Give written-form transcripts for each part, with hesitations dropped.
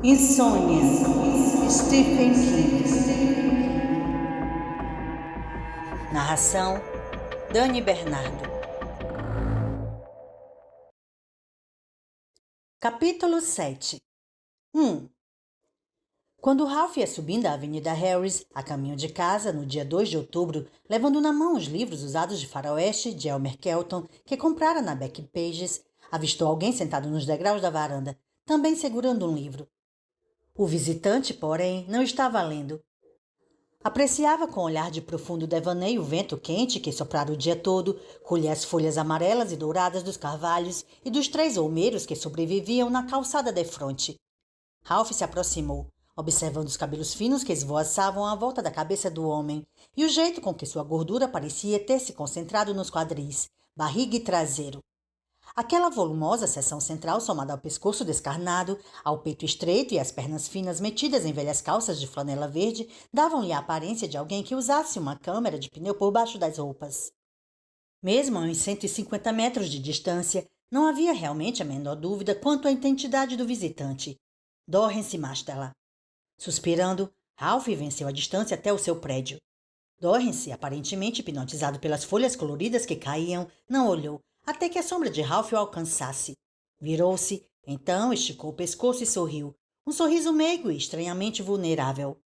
Insônia, Stephen King. Narração, Dani Bernardo. Capítulo 7. 1. Quando Ralph ia subindo a Avenida Harris, a caminho de casa, no dia 2 de outubro, levando na mão os livros usados de faroeste de Elmer Kelton, que comprara na Backpages, avistou alguém sentado nos degraus da varanda, também segurando um livro. O visitante, porém, não estava lendo. Apreciava com olhar de profundo devaneio o vento quente que soprara o dia todo, colhia as folhas amarelas e douradas dos carvalhos e dos 3 olmeiros que sobreviviam na calçada defronte. Ralph se aproximou, observando os cabelos finos que esvoaçavam à volta da cabeça do homem e o jeito com que sua gordura parecia ter se concentrado nos quadris, barriga e traseiro. Aquela volumosa seção central, somada ao pescoço descarnado, ao peito estreito e às pernas finas metidas em velhas calças de flanela verde, davam-lhe a aparência de alguém que usasse uma câmara de pneu por baixo das roupas. Mesmo a uns 150 metros de distância, não havia realmente a menor dúvida quanto à identidade do visitante. Dorrance Masterla. Suspirando, Ralph venceu a distância até o seu prédio. Dorrance, aparentemente hipnotizado pelas folhas coloridas que caíam, não olhou, até que a sombra de Ralph o alcançasse. Virou-se, então esticou o pescoço e sorriu, um sorriso meigo e estranhamente vulnerável.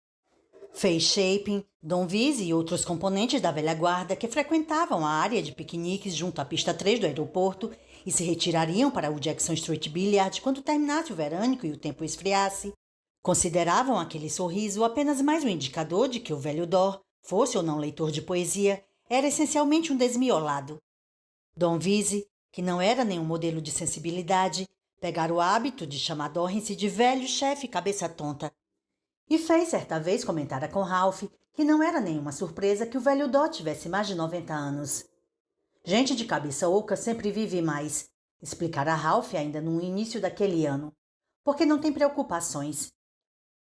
Fez Shaping, Don Vise e outros componentes da velha guarda que frequentavam a área de piqueniques junto à pista 3 do aeroporto e se retirariam para o Jackson Street Billiard quando terminasse o verânico e o tempo esfriasse, consideravam aquele sorriso apenas mais um indicador de que o velho Dor, fosse ou não leitor de poesia, era essencialmente um desmiolado. Don Vise, que não era nenhum modelo de sensibilidade, pegara o hábito de chamar Dorrance de velho chefe cabeça tonta. E fez certa vez comentar com Ralph que não era nenhuma surpresa que o velho Dó tivesse mais de 90 anos. Gente de cabeça oca sempre vive mais, explicara Ralph ainda no início daquele ano, porque não tem preocupações.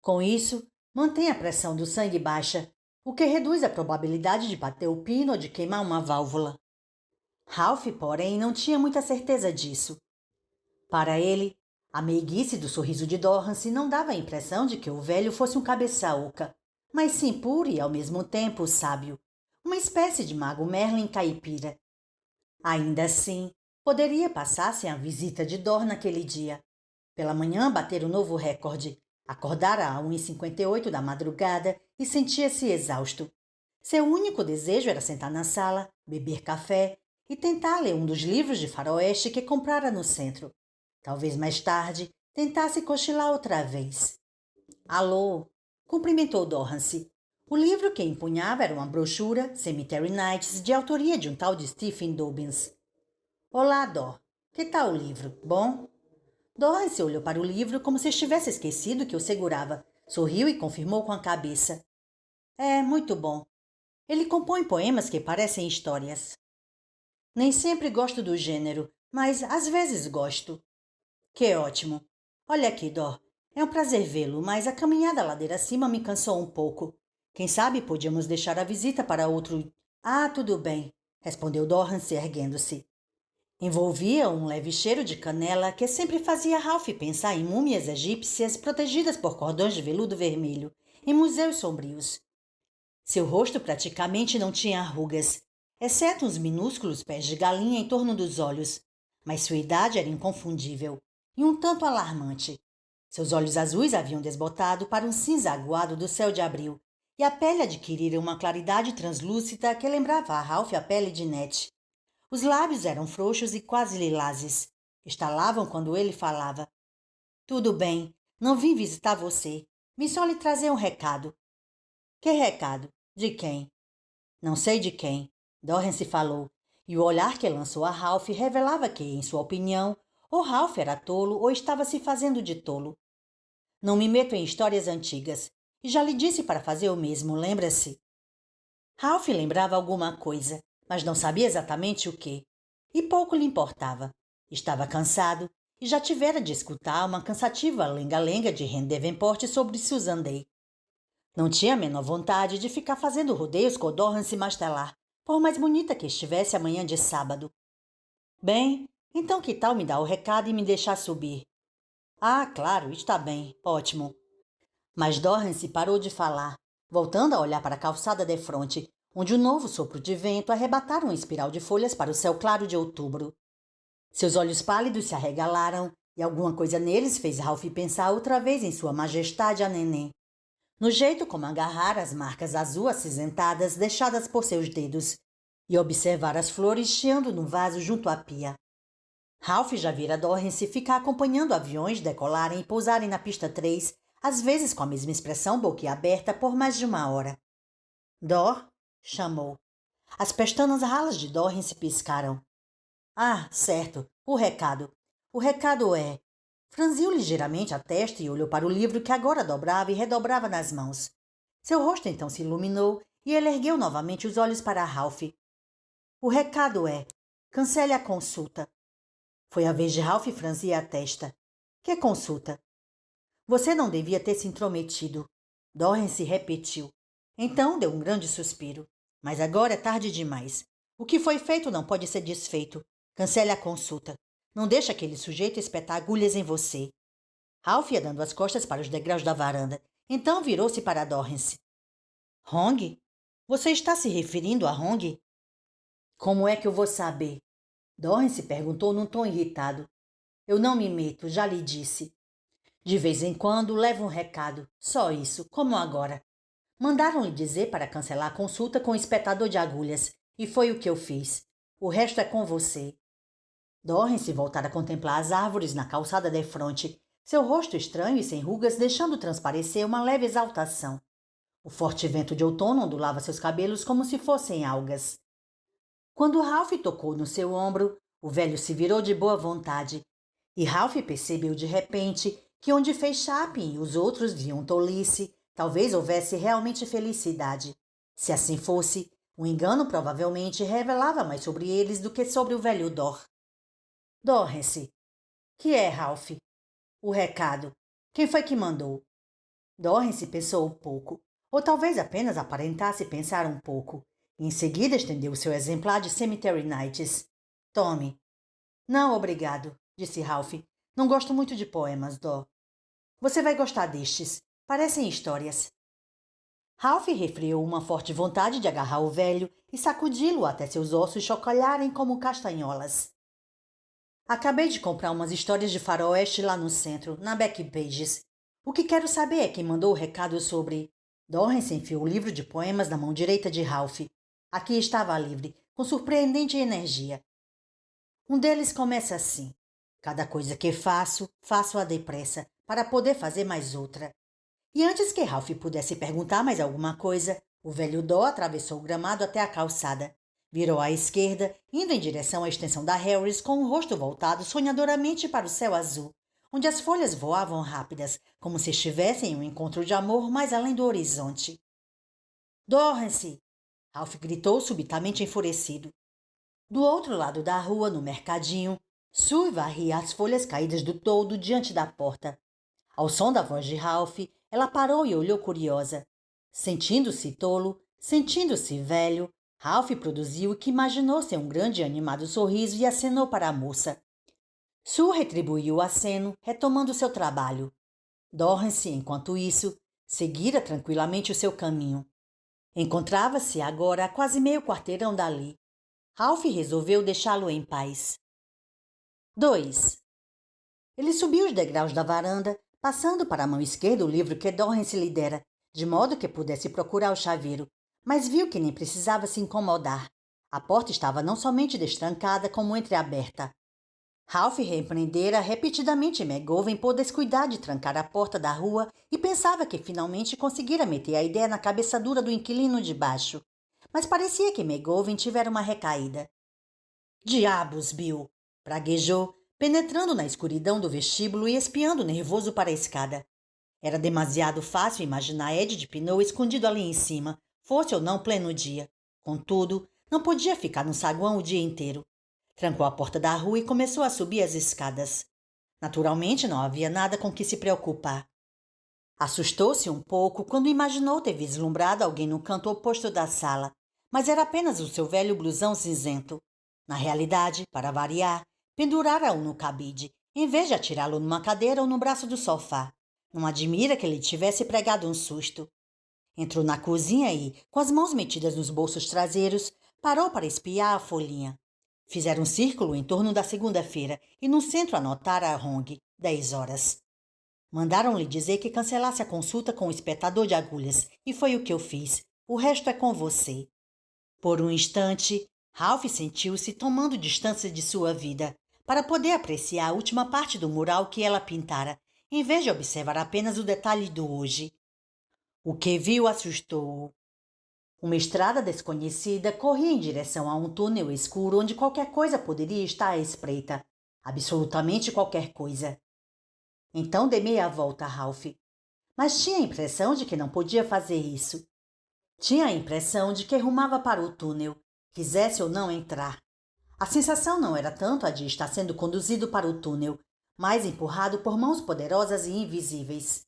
Com isso, mantém a pressão do sangue baixa, o que reduz a probabilidade de bater o pino ou de queimar uma válvula. Ralph, porém, não tinha muita certeza disso. Para ele, a meiguice do sorriso de Dorrance não dava a impressão de que o velho fosse um cabeça oca, mas sim puro e, ao mesmo tempo, sábio, uma espécie de mago Merlin caipira. Ainda assim, poderia passar sem a visita de Dor naquele dia. Pela manhã, bater o novo recorde. Acordara a 1h58 da madrugada e sentia-se exausto. Seu único desejo era sentar na sala, beber café e tentar ler um dos livros de faroeste que comprara no centro. Talvez mais tarde tentasse cochilar outra vez. Alô! Cumprimentou Dorrance. O livro que empunhava era uma brochura, Cemetery Nights, de autoria de um tal de Stephen Dobbins. Olá, Dor. Que tal o livro? Bom? Dorrance olhou para o livro como se estivesse esquecido que o segurava. Sorriu e confirmou com a cabeça. É muito bom. Ele compõe poemas que parecem histórias. Nem sempre gosto do gênero, mas às vezes gosto. Que ótimo. Olha aqui, Dor. É um prazer vê-lo, mas a caminhada ladeira acima me cansou um pouco. Quem sabe podíamos deixar a visita para outro... Ah, tudo bem, respondeu Dorrance erguendo-se. Envolvia um leve cheiro de canela que sempre fazia Ralph pensar em múmias egípcias protegidas por cordões de veludo vermelho, em museus sombrios. Seu rosto praticamente não tinha rugas, exceto uns minúsculos pés de galinha em torno dos olhos, mas sua idade era inconfundível e um tanto alarmante. Seus olhos azuis haviam desbotado para um cinza aguado do céu de abril, e a pele adquirira uma claridade translúcida que lembrava a Ralph a pele de Nete. Os lábios eram frouxos e quase lilazes. Estalavam quando ele falava. Tudo bem, não vim visitar você. Vim só lhe trazer um recado. Que recado? De quem? Não sei de quem. Dorrance falou, e o olhar que lançou a Ralph revelava que, em sua opinião, ou Ralph era tolo ou estava se fazendo de tolo. Não me meto em histórias antigas, e já lhe disse para fazer o mesmo, lembra-se? Ralph lembrava alguma coisa, mas não sabia exatamente o quê. E pouco lhe importava. Estava cansado e já tivera de escutar uma cansativa lenga-lenga de Hen Davenport sobre Susan Day. Não tinha a menor vontade de ficar fazendo rodeios com Dorrance Mastelar, por mais bonita que estivesse a manhã de sábado. Bem, então que tal me dar o recado e me deixar subir? Ah, claro, está bem, ótimo. Mas Dorrance parou de falar, voltando a olhar para a calçada defronte, onde um novo sopro de vento arrebatara uma espiral de folhas para o céu claro de outubro. Seus olhos pálidos se arregalaram e alguma coisa neles fez Ralph pensar outra vez em sua majestade a neném, no jeito como agarrar as marcas azul acinzentadas deixadas por seus dedos e observar as flores chiando no vaso junto à pia. Ralph já vira Dorrance ficar acompanhando aviões decolarem e pousarem na pista 3, às vezes com a mesma expressão boquiaberta por mais de uma hora. Dor? Chamou. As pestanas ralas de Dorrance piscaram. Ah, certo, o recado. O recado é... Franziu ligeiramente a testa e olhou para o livro que agora dobrava e redobrava nas mãos. Seu rosto então se iluminou e ele ergueu novamente os olhos para Ralph. O recado é... Cancele a consulta. Foi a vez de Ralph franzir a testa. Que consulta? Você não devia ter se intrometido. Dorrance repetiu. Então deu um grande suspiro. Mas agora é tarde demais. O que foi feito não pode ser desfeito. Cancele a consulta. Não deixe aquele sujeito espetar agulhas em você. Ralph ia dando as costas para os degraus da varanda. Então virou-se para Dorrance. Hong? Você está se referindo a Hong? Como é que eu vou saber? Dorrance perguntou num tom irritado. Eu não me meto, já lhe disse. De vez em quando levo um recado, só isso, como agora. Mandaram-lhe dizer para cancelar a consulta com o espetador de agulhas, e foi o que eu fiz. O resto é com você. Dorrance voltara a contemplar as árvores na calçada defronte, seu rosto estranho e sem rugas deixando transparecer uma leve exaltação. O forte vento de outono ondulava seus cabelos como se fossem algas. Quando Ralph tocou no seu ombro, o velho se virou de boa vontade, e Ralph percebeu de repente que onde fez Chapin e os outros viam tolice, talvez houvesse realmente felicidade. Se assim fosse, o engano provavelmente revelava mais sobre eles do que sobre o velho Dor. Dorrance. Que é, Ralph? O recado. Quem foi que mandou? Dorrance pensou um pouco, ou talvez apenas aparentasse pensar um pouco. Em seguida estendeu seu exemplar de Cemetery Nights. Tome. Não, obrigado, disse Ralph. Não gosto muito de poemas, Dó. Você vai gostar destes. Parecem histórias. Ralph refreou uma forte vontade de agarrar o velho e sacudi-lo até seus ossos chocolharem como castanholas. Acabei de comprar umas histórias de faroeste lá no centro, na Backpages. O que quero saber é quem mandou o recado sobre... Dorrance enfiou o livro de poemas na mão direita de Ralph. Aqui estava livre, com surpreendente energia. Um deles começa assim. Cada coisa que faço, faço-a depressa, para poder fazer mais outra. E antes que Ralph pudesse perguntar mais alguma coisa, o velho Dó atravessou o gramado até a calçada. Virou à esquerda, indo em direção à extensão da Harris com o rosto voltado sonhadoramente para o céu azul, onde as folhas voavam rápidas, como se estivessem em um encontro de amor mais além do horizonte. Dorrance! Ralph gritou subitamente enfurecido. Do outro lado da rua, no mercadinho, Sue varria as folhas caídas do toldo diante da porta. Ao som da voz de Ralph, ela parou e olhou curiosa. Sentindo-se tolo, sentindo-se velho, Ralph produziu o que imaginou ser um grande e animado sorriso e acenou para a moça. Sue retribuiu o aceno, retomando seu trabalho. Dorrance, enquanto isso, seguira tranquilamente o seu caminho. Encontrava-se agora a quase meio quarteirão dali. Ralph resolveu deixá-lo em paz. 2. Ele subiu os degraus da varanda, passando para a mão esquerda o livro que Dorrance lhe dera, de modo que pudesse procurar o chaveiro, mas viu que nem precisava se incomodar. A porta estava não somente destrancada, como entreaberta. Ralph repreendera repetidamente McGovern por descuidar de trancar a porta da rua e pensava que finalmente conseguira meter a ideia na cabeça dura do inquilino de baixo. Mas parecia que McGovern tivera uma recaída. Diabos, Bill! Praguejou, penetrando na escuridão do vestíbulo e espiando nervoso para a escada. Era demasiado fácil imaginar Ed de Pinot escondido ali em cima, fosse ou não pleno dia. Contudo, não podia ficar no saguão o dia inteiro. Trancou a porta da rua e começou a subir as escadas. Naturalmente não havia nada com que se preocupar. Assustou-se um pouco quando imaginou ter vislumbrado alguém no canto oposto da sala, mas era apenas o seu velho blusão cinzento. Na realidade, para variar, pendurara-o no cabide em vez de atirá-lo numa cadeira ou no braço do sofá. Não admira que ele tivesse pregado um susto. Entrou na cozinha e, com as mãos metidas nos bolsos traseiros, parou para espiar a folhinha. Fizeram um círculo em torno da segunda-feira e no centro anotara a Hong, 10 horas. Mandaram-lhe dizer que cancelasse a consulta com o espetador de agulhas, e foi o que eu fiz. O resto é com você. Por um instante, Ralph sentiu-se tomando distância de sua vida, para poder apreciar a última parte do mural que ela pintara, em vez de observar apenas o detalhe do hoje. O que viu assustou-o. Uma estrada desconhecida corria em direção a um túnel escuro onde qualquer coisa poderia estar à espreita. Absolutamente qualquer coisa. Então dei meia volta a Ralph. Mas tinha a impressão de que não podia fazer isso. Tinha a impressão de que rumava para o túnel, quisesse ou não entrar. A sensação não era tanto a de estar sendo conduzido para o túnel, mas empurrado por mãos poderosas e invisíveis.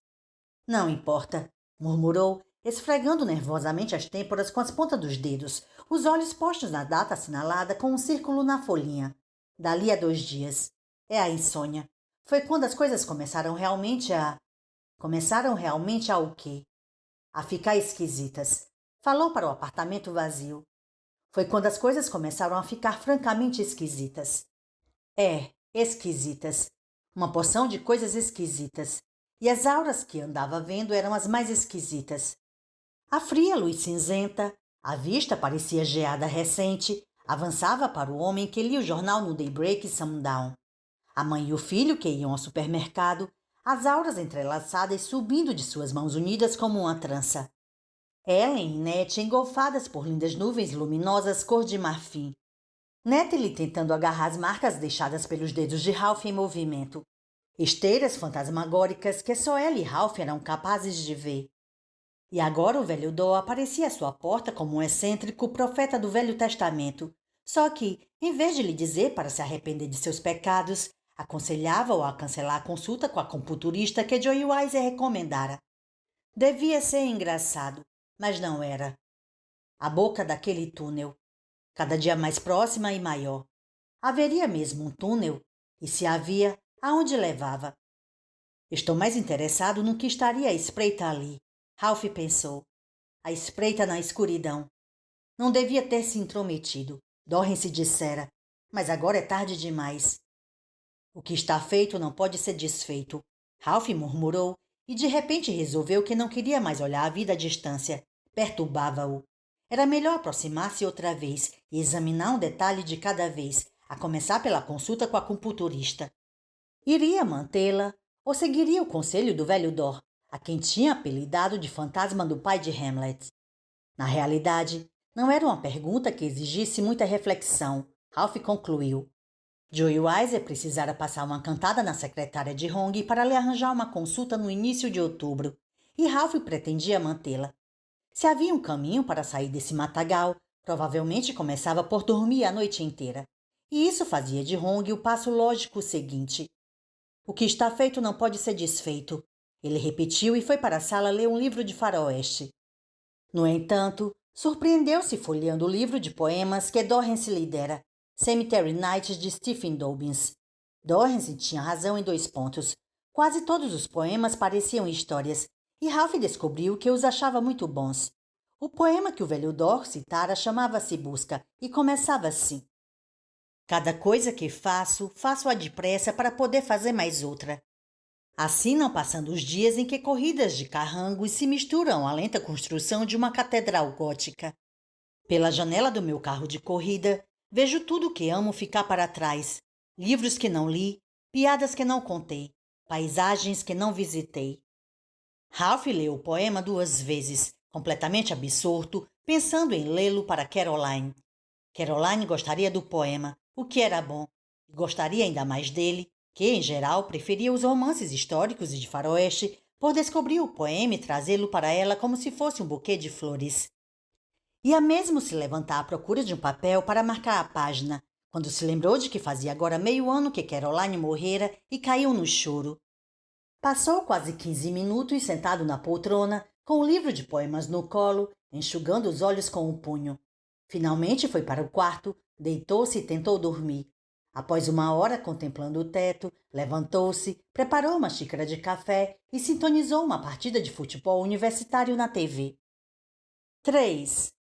Não importa, murmurou, esfregando nervosamente as têmporas com as pontas dos dedos, os olhos postos na data assinalada com um círculo na folhinha. Dali a 2 dias. É a insônia. Foi quando as coisas começaram realmente a... Começaram realmente a o quê? A ficar esquisitas. Falou para o apartamento vazio. Foi quando as coisas começaram a ficar francamente esquisitas. Esquisitas. Uma porção de coisas esquisitas. E as auras que andava vendo eram as mais esquisitas. A fria luz cinzenta, a vista parecia geada recente, avançava para o homem que lia o jornal no Daybreak Sundown. A mãe e o filho que iam ao supermercado, as auras entrelaçadas subindo de suas mãos unidas como uma trança. Ellen e Nete engolfadas por lindas nuvens luminosas cor de marfim. Natalie tentando agarrar as marcas deixadas pelos dedos de Ralph em movimento. Esteiras fantasmagóricas que só ela e Ralph eram capazes de ver. E agora o velho Dó aparecia à sua porta como um excêntrico profeta do Velho Testamento. Só que, em vez de lhe dizer para se arrepender de seus pecados, aconselhava-o a cancelar a consulta com a computurista que Joy Wise recomendara. Devia ser engraçado, mas não era. A boca daquele túnel, cada dia mais próxima e maior. Haveria mesmo um túnel? E se havia, aonde levava? Estou mais interessado no que estaria à espreita ali, Ralph pensou. À espreita na escuridão. Não devia ter se intrometido, Dorren se dissera, mas agora é tarde demais. O que está feito não pode ser desfeito, Ralph murmurou e de repente resolveu que não queria mais olhar a vida à distância. Perturbava-o. Era melhor aproximar-se outra vez e examinar um detalhe de cada vez, a começar pela consulta com a computurista. Iria mantê-la ou seguiria o conselho do velho Dor, a quem tinha apelidado de fantasma do pai de Hamlet? Na realidade, não era uma pergunta que exigisse muita reflexão, Ralph concluiu. Joy Wise precisara passar uma cantada na secretária de Hong para lhe arranjar uma consulta no início de outubro, e Ralph pretendia mantê-la. Se havia um caminho para sair desse matagal, provavelmente começava por dormir a noite inteira. E isso fazia de Hong o passo lógico seguinte. O que está feito não pode ser desfeito. Ele repetiu e foi para a sala ler um livro de faroeste. No entanto, surpreendeu-se folheando o livro de poemas que Dorrance lhe dera, Cemetery Nights de Stephen Dobbins. Dorrance tinha razão em 2 pontos. Quase todos os poemas pareciam histórias, e Ralph descobriu que os achava muito bons. O poema que o velho Dor citara chamava-se Busca e começava assim. Cada coisa que faço, faço-a depressa para poder fazer mais outra. Assim não passando os dias em que corridas de carrangos se misturam à lenta construção de uma catedral gótica. Pela janela do meu carro de corrida, vejo tudo o que amo ficar para trás. Livros que não li, piadas que não contei, paisagens que não visitei. Ralph leu o poema 2 vezes, completamente absorto, pensando em lê-lo para Caroline. Caroline gostaria do poema, o que era bom, e gostaria ainda mais dele, que, em geral, preferia os romances históricos e de faroeste, por descobrir o poema e trazê-lo para ela como se fosse um buquê de flores. Ia mesmo se levantar à procura de um papel para marcar a página, quando se lembrou de que fazia agora meio ano que Caroline morrera e caiu no choro. Passou quase 15 minutos sentado na poltrona, com o livro de poemas no colo, enxugando os olhos com o punho. Finalmente foi para o quarto, deitou-se e tentou dormir. Após uma hora contemplando o teto, levantou-se, preparou uma xícara de café e sintonizou uma partida de futebol universitário na TV. 3.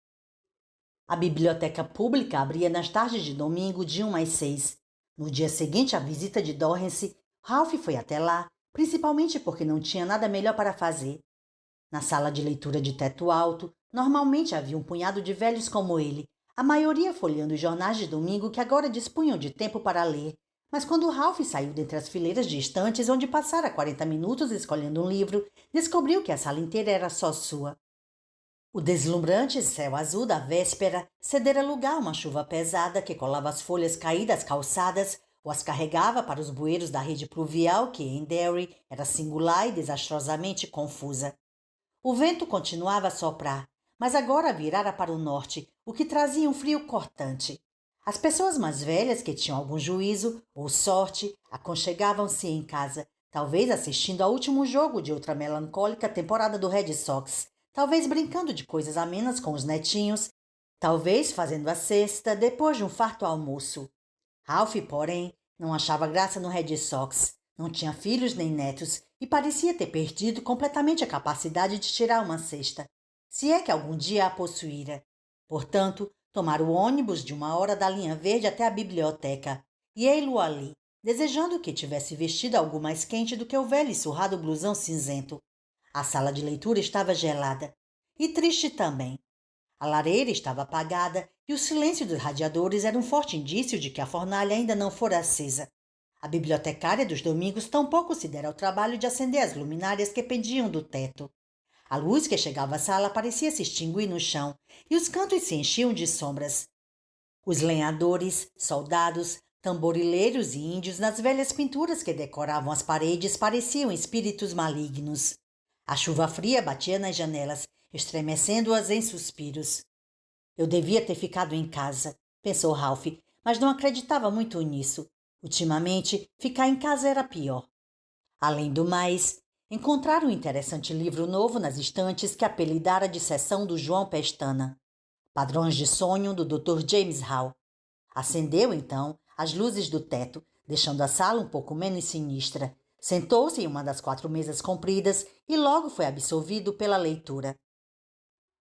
A biblioteca pública abria nas tardes de domingo de 1 às 6. No dia seguinte à visita de Dorrance, Ralph foi até lá, principalmente porque não tinha nada melhor para fazer. Na sala de leitura de teto alto, normalmente havia um punhado de velhos como ele, a maioria folheando os jornais de domingo que agora dispunham de tempo para ler. Mas quando Ralph saiu dentre as fileiras de estantes onde passara 40 minutos escolhendo um livro, descobriu que a sala inteira era só sua. O deslumbrante céu azul da véspera cedera lugar a uma chuva pesada que colava as folhas caídas calçadas ou as carregava para os bueiros da rede pluvial que, em Derry, era singular e desastrosamente confusa. O vento continuava a soprar, mas agora virara para o norte, o que trazia um frio cortante. As pessoas mais velhas que tinham algum juízo ou sorte aconchegavam-se em casa, talvez assistindo ao último jogo de outra melancólica temporada do Red Sox, talvez brincando de coisas amenas com os netinhos, talvez fazendo a cesta depois de um farto almoço. Ralph, porém, não achava graça no Red Sox. Não tinha filhos nem netos e parecia ter perdido completamente a capacidade de tirar uma cesta, se é que algum dia a possuíra. Portanto, tomara o ônibus de 1 hora da linha verde até a biblioteca e ei-lo ali, desejando que tivesse vestido algo mais quente do que o velho e surrado blusão cinzento. A sala de leitura estava gelada e triste também. A lareira estava apagada e o silêncio dos radiadores era um forte indício de que a fornalha ainda não fora acesa. A bibliotecária dos domingos tampouco se dera ao trabalho de acender as luminárias que pendiam do teto. A luz que chegava à sala parecia se extinguir no chão e os cantos se enchiam de sombras. Os lenhadores, soldados, tamborileiros e índios nas velhas pinturas que decoravam as paredes pareciam espíritos malignos. A chuva fria batia nas janelas, estremecendo-as em suspiros. Eu devia ter ficado em casa, pensou Ralph, mas não acreditava muito nisso. Ultimamente, ficar em casa era pior. Além do mais, encontraram um interessante livro novo nas estantes que apelidara de seção do João Pestana. Padrões de sonho do Dr. James Hall. Acendeu, então, as luzes do teto, deixando a sala um pouco menos sinistra. Sentou-se em uma das 4 mesas compridas e logo foi absorvido pela leitura.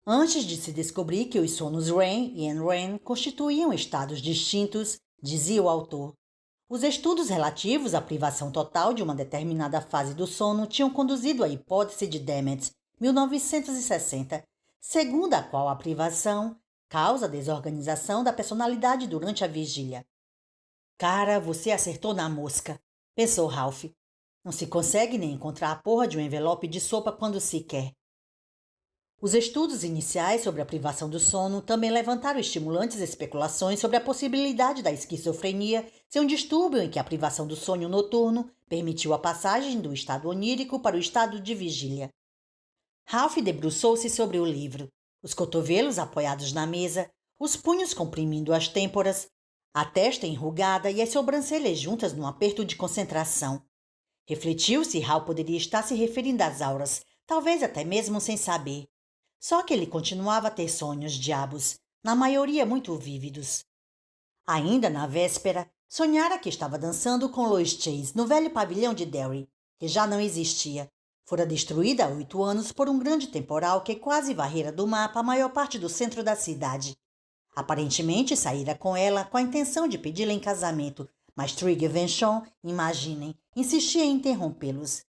Antes de se descobrir que os sonos REM e NREM constituíam estados distintos, dizia o autor, os estudos relativos à privação total de uma determinada fase do sono tinham conduzido à hipótese de Dement, 1960, segundo a qual a privação causa desorganização da personalidade durante a vigília. Cara, você acertou na mosca, pensou Ralph. Não se consegue nem encontrar a porra de um envelope de sopa quando se quer. Os estudos iniciais sobre a privação do sono também levantaram estimulantes especulações sobre a possibilidade da esquizofrenia ser um distúrbio em que a privação do sonho noturno permitiu a passagem do estado onírico para o estado de vigília. Ralph debruçou-se sobre o livro, os cotovelos apoiados na mesa, os punhos comprimindo as têmporas, a testa enrugada e as sobrancelhas juntas num aperto de concentração. Refletiu se Hal poderia estar se referindo às auras, talvez até mesmo sem saber. Só que ele continuava a ter sonhos diabos, na maioria muito vívidos. Ainda na véspera, sonhara que estava dançando com Lois Chase no velho pavilhão de Derry, que já não existia. Fora destruída há 8 anos por um grande temporal que quase varrera do mapa a maior parte do centro da cidade. Aparentemente saíra com ela com a intenção de pedi-la em casamento, mas Trigg Venchon, imaginem, insistia em interrompê-los.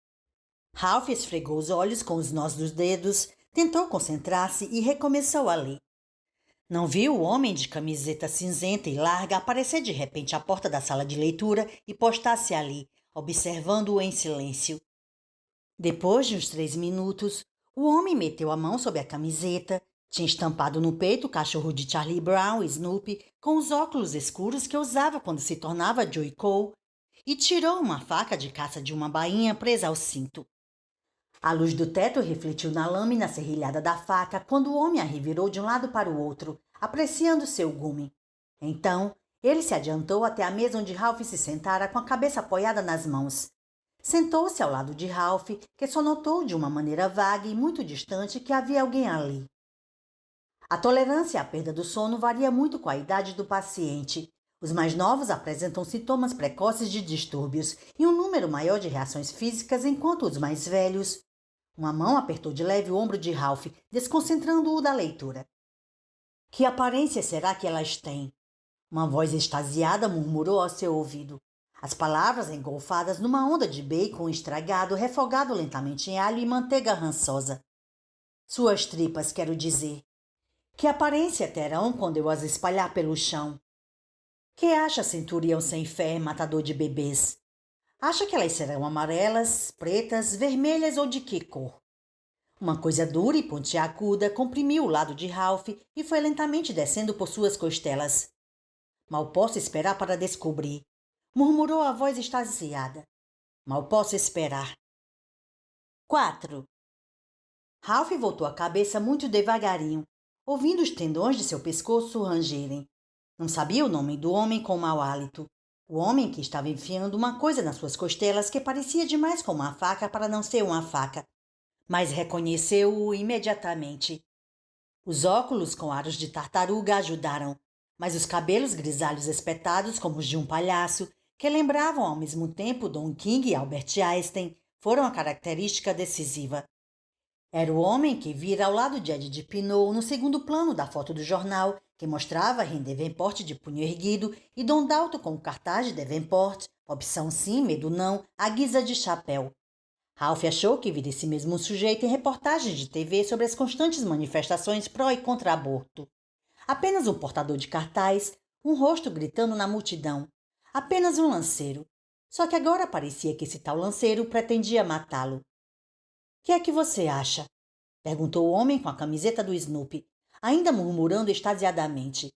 Ralph esfregou os olhos com os nós dos dedos, tentou concentrar-se e recomeçou a ler. Não viu o homem de camiseta cinzenta e larga aparecer de repente à porta da sala de leitura e postar-se ali, observando-o em silêncio. Depois de uns 3 minutos, o homem meteu a mão sob a camiseta, tinha estampado no peito o cachorro de Charlie Brown, Snoopy, com os óculos escuros que usava quando se tornava Joey Cole, e tirou uma faca de caça de uma bainha presa ao cinto. A luz do teto refletiu na lâmina serrilhada da faca quando o homem a revirou de um lado para o outro, apreciando seu gume. Então, ele se adiantou até a mesa onde Ralph se sentara com a cabeça apoiada nas mãos. Sentou-se ao lado de Ralph, que só notou de uma maneira vaga e muito distante que havia alguém ali. A tolerância à perda do sono varia muito com a idade do paciente. Os mais novos apresentam sintomas precoces de distúrbios e um número maior de reações físicas, enquanto os mais velhos... Uma mão apertou de leve o ombro de Ralph, desconcentrando-o da leitura. Que aparência será que elas têm? Uma voz extasiada murmurou ao seu ouvido. As palavras engolfadas numa onda de bacon estragado, refogado lentamente em alho e manteiga rançosa. Suas tripas, quero dizer. Que aparência terão quando eu as espalhar pelo chão? Que acha, centurião sem fé, matador de bebês? Acha que elas serão amarelas, pretas, vermelhas ou de que cor? Uma coisa dura e pontiaguda comprimiu o lado de Ralph e foi lentamente descendo por suas costelas. Mal posso esperar para descobrir, murmurou a voz extasiada. Mal posso esperar. 4. Ralph voltou a cabeça muito devagarinho, ouvindo os tendões de seu pescoço rangerem. Não sabia o nome do homem com mau hálito. O homem que estava enfiando uma coisa nas suas costelas que parecia demais com uma faca para não ser uma faca. Mas reconheceu-o imediatamente. Os óculos com aros de tartaruga ajudaram, mas os cabelos grisalhos espetados como os de um palhaço, que lembravam ao mesmo tempo Don King e Albert Einstein, foram a característica decisiva. Era o homem que vira ao lado de Eddie de Pinot no segundo plano da foto do jornal, que mostrava Henry Davenport de punho erguido e Dom Dalton com o cartaz de Davenport, opção sim, medo não, à guisa de chapéu. Ralph achou que vira esse mesmo sujeito em reportagens de TV sobre as constantes manifestações pró e contra aborto. Apenas um portador de cartaz, um rosto gritando na multidão. Apenas um lanceiro. Só que agora parecia que esse tal lanceiro pretendia matá-lo. Que é que você acha? Perguntou o homem com a camiseta do Snoopy, ainda murmurando extasiadamente.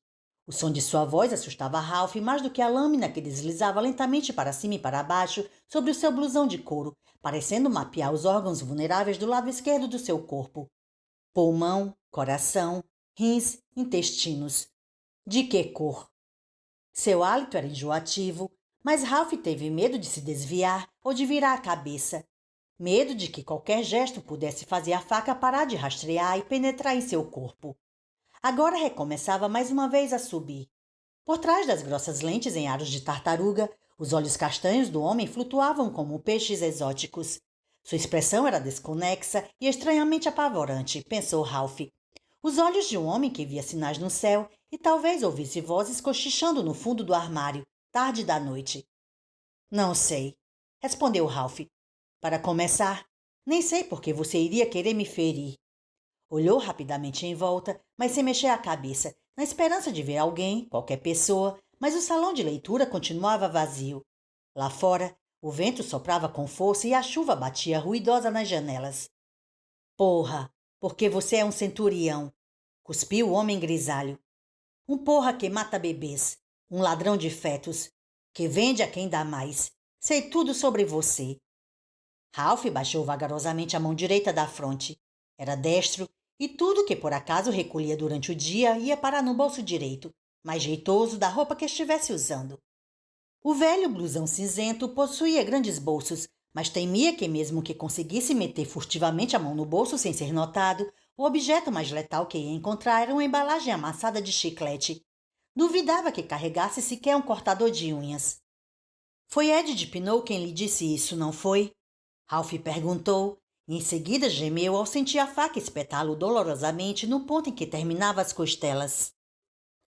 O som de sua voz assustava Ralph mais do que a lâmina que deslizava lentamente para cima e para baixo sobre o seu blusão de couro, parecendo mapear os órgãos vulneráveis do lado esquerdo do seu corpo. Pulmão, coração, rins, intestinos. De que cor? Seu hálito era enjoativo, mas Ralph teve medo de se desviar ou de virar a cabeça. Medo de que qualquer gesto pudesse fazer a faca parar de rastrear e penetrar em seu corpo. Agora recomeçava mais uma vez a subir. Por trás das grossas lentes em aros de tartaruga, os olhos castanhos do homem flutuavam como peixes exóticos. Sua expressão era desconexa e estranhamente apavorante, pensou Ralph. Os olhos de um homem que via sinais no céu e talvez ouvisse vozes cochichando no fundo do armário, tarde da noite. Não sei, respondeu Ralph. Para começar, nem sei por que você iria querer me ferir. Olhou rapidamente em volta, mas sem mexer a cabeça, na esperança de ver alguém, qualquer pessoa, mas o salão de leitura continuava vazio. Lá fora, o vento soprava com força e a chuva batia ruidosa nas janelas. Porra, porque você é um centurião, cuspiu o homem grisalho. Um porra que mata bebês, um ladrão de fetos, que vende a quem dá mais. Sei tudo sobre você. Ralph baixou vagarosamente a mão direita da fronte. Era destro e tudo que por acaso recolhia durante o dia ia parar no bolso direito, mais jeitoso da roupa que estivesse usando. O velho blusão cinzento possuía grandes bolsos, mas temia que mesmo que conseguisse meter furtivamente a mão no bolso sem ser notado, o objeto mais letal que ia encontrar era uma embalagem amassada de chiclete. Duvidava que carregasse sequer um cortador de unhas. Foi Eddie de Pinot quem lhe disse isso, não foi? Ralph perguntou, e em seguida gemeu ao sentir a faca espetá-lo dolorosamente no ponto em que terminava as costelas.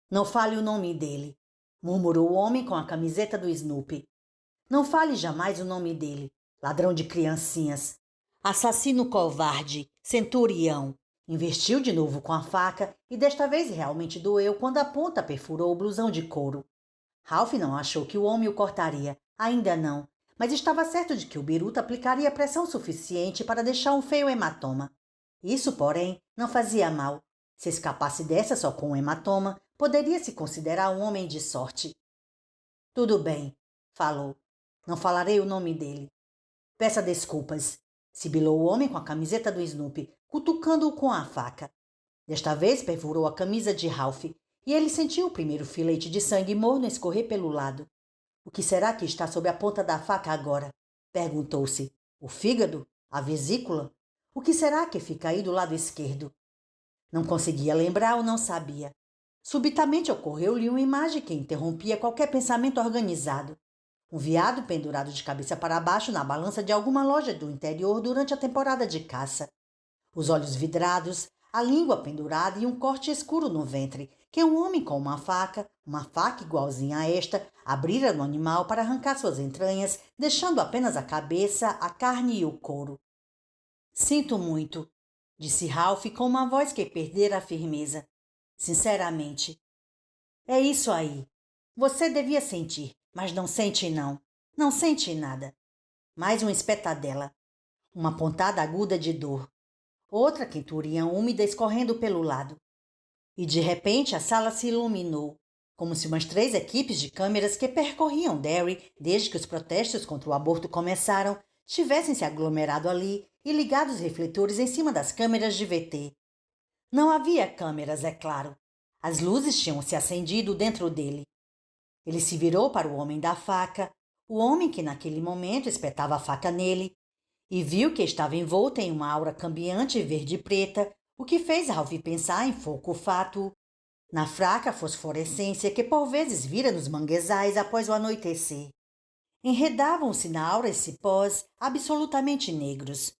Não fale o nome dele, murmurou o homem com a camiseta do Snoopy. Não fale jamais o nome dele, ladrão de criancinhas. Assassino covarde, centurião. Investiu de novo com a faca e desta vez realmente doeu quando a ponta perfurou o blusão de couro. Ralph não achou que o homem o cortaria, ainda não, mas estava certo de que o biruta aplicaria pressão suficiente para deixar um feio hematoma. Isso, porém, não fazia mal. Se escapasse dessa só com um hematoma, poderia se considerar um homem de sorte. Tudo bem, falou. Não falarei o nome dele. Peça desculpas, sibilou o homem com a camiseta do Snoopy, cutucando-o com a faca. Desta vez perfurou a camisa de Ralph, e ele sentiu o primeiro filete de sangue morno escorrer pelo lado. O que será que está sob a ponta da faca agora? Perguntou-se. O fígado? A vesícula? O que será que fica aí do lado esquerdo? Não conseguia lembrar ou não sabia. Subitamente ocorreu-lhe uma imagem que interrompia qualquer pensamento organizado. Um veado pendurado de cabeça para baixo na balança de alguma loja do interior durante a temporada de caça. Os olhos vidrados, a língua pendurada e um corte escuro no ventre, que um homem com uma faca igualzinha a esta, abrira no animal para arrancar suas entranhas, deixando apenas a cabeça, a carne e o couro. Sinto muito, disse Ralph com uma voz que perdera a firmeza. Sinceramente. É isso aí. Você devia sentir, mas não sente não. Não sente nada. Mais uma espetadela. Uma pontada aguda de dor. Outra quenturinha úmida escorrendo pelo lado. E de repente a sala se iluminou, como se umas 3 equipes de câmeras que percorriam Derry desde que os protestos contra o aborto começaram tivessem se aglomerado ali e ligado os refletores em cima das câmeras de VT. Não havia câmeras, é claro. As luzes tinham se acendido dentro dele. Ele se virou para o homem da faca, o homem que naquele momento espetava a faca nele, e viu que estava envolto em uma aura cambiante verde e preta, o que fez Ralph pensar em fogo fátuo, na fraca fosforescência que por vezes vira nos manguezais após o anoitecer. Enredavam-se na aura esses cipós absolutamente negros.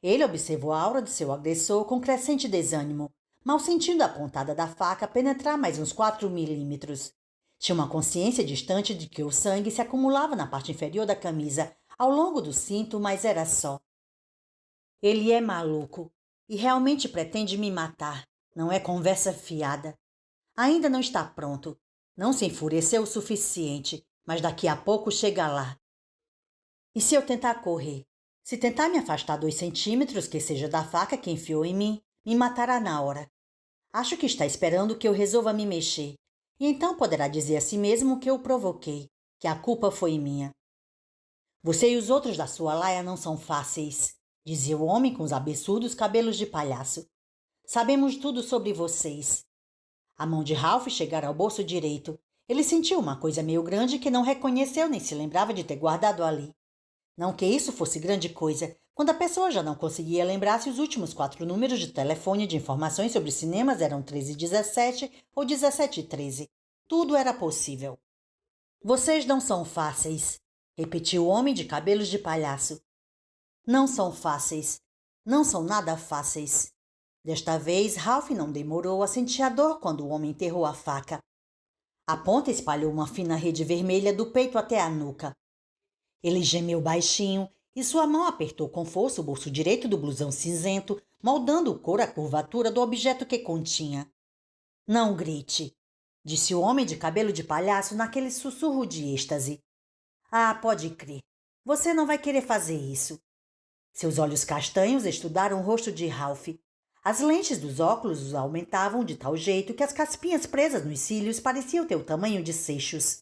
Ele observou a aura de seu agressor com crescente desânimo, mal sentindo a pontada da faca penetrar mais uns 4 milímetros. Tinha uma consciência distante de que o sangue se acumulava na parte inferior da camisa, ao longo do cinto, mas era só. Ele é maluco e realmente pretende me matar. Não é conversa fiada. Ainda não está pronto. Não se enfureceu o suficiente, mas daqui a pouco chega lá. E se eu tentar correr? Se tentar me afastar 2 centímetros, que seja da faca que enfiou em mim, me matará na hora. Acho que está esperando que eu resolva me mexer. E então poderá dizer a si mesmo que eu o provoquei, que a culpa foi minha. Você e os outros da sua laia não são fáceis, dizia o homem com os absurdos cabelos de palhaço. Sabemos tudo sobre vocês. A mão de Ralph chegara ao bolso direito. Ele sentiu uma coisa meio grande que não reconheceu nem se lembrava de ter guardado ali. Não que isso fosse grande coisa, quando a pessoa já não conseguia lembrar se os últimos 4 números de telefone de informações sobre cinemas eram 1317 ou 1713. Tudo era possível. Vocês não são fáceis, repetiu o homem de cabelos de palhaço. Não são fáceis. Não são nada fáceis. Desta vez, Ralph não demorou a sentir a dor quando o homem enterrou a faca. A ponta espalhou uma fina rede vermelha do peito até a nuca. Ele gemeu baixinho e sua mão apertou com força o bolso direito do blusão cinzento, moldando o couro à curvatura do objeto que continha. Não grite, disse o homem de cabelo de palhaço naquele sussurro de êxtase. Ah, pode crer. Você não vai querer fazer isso. Seus olhos castanhos estudaram o rosto de Ralph. As lentes dos óculos os aumentavam de tal jeito que as caspinhas presas nos cílios pareciam ter o tamanho de seixos.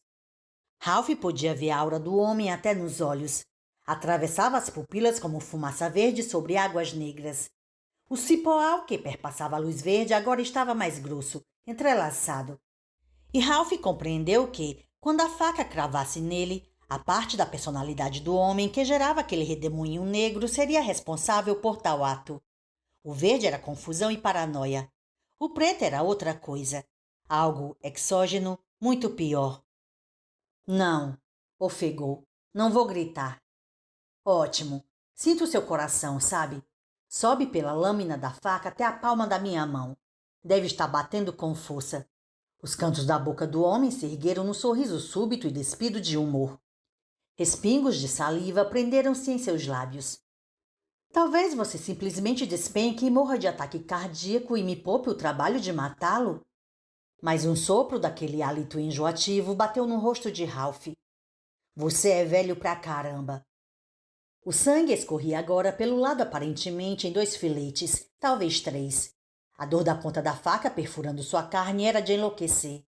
Ralph podia ver a aura do homem até nos olhos. Atravessava as pupilas como fumaça verde sobre águas negras. O cipoal que perpassava a luz verde agora estava mais grosso, entrelaçado. E Ralph compreendeu que, quando a faca cravasse nele, a parte da personalidade do homem que gerava aquele redemoinho negro seria responsável por tal ato. O verde era confusão e paranoia. O preto era outra coisa. Algo exógeno, muito pior. Não, ofegou. Não vou gritar. Ótimo. Sinto o seu coração, sabe? Sobe pela lâmina da faca até a palma da minha mão. Deve estar batendo com força. Os cantos da boca do homem se ergueram num sorriso súbito e despido de humor. Respingos de saliva prenderam-se em seus lábios. Talvez você simplesmente despenque e morra de ataque cardíaco e me poupe o trabalho de matá-lo? Mas um sopro daquele hálito enjoativo bateu no rosto de Ralph. Você é velho pra caramba. O sangue escorria agora pelo lado aparentemente em 2 filetes, talvez 3. A dor da ponta da faca perfurando sua carne era de enlouquecer.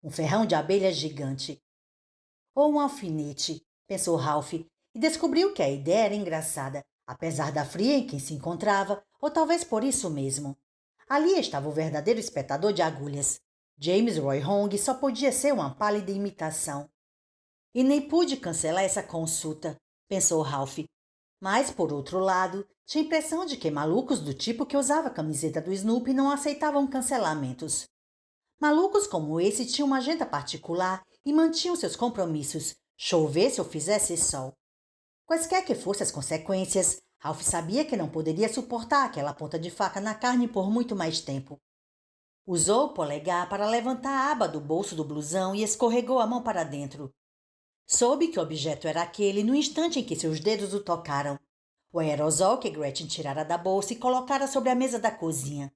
Um ferrão de abelha gigante. Ou um alfinete, pensou Ralph, e descobriu que a ideia era engraçada, apesar da fria em que se encontrava, ou talvez por isso mesmo. Ali estava o verdadeiro espetador de agulhas. James Roy Hong só podia ser uma pálida imitação. E nem pude cancelar essa consulta, pensou Ralph. Mas, por outro lado, tinha a impressão de que malucos do tipo que usava a camiseta do Snoopy não aceitavam cancelamentos. Malucos como esse tinham uma agenda particular e mantinham seus compromissos, chovesse ou fizesse sol. Quaisquer que fossem as consequências, Ralph sabia que não poderia suportar aquela ponta de faca na carne por muito mais tempo. Usou o polegar para levantar a aba do bolso do blusão e escorregou a mão para dentro. Soube que objeto era aquele no instante em que seus dedos o tocaram. O aerosol que Gretchen tirara da bolsa e colocara sobre a mesa da cozinha.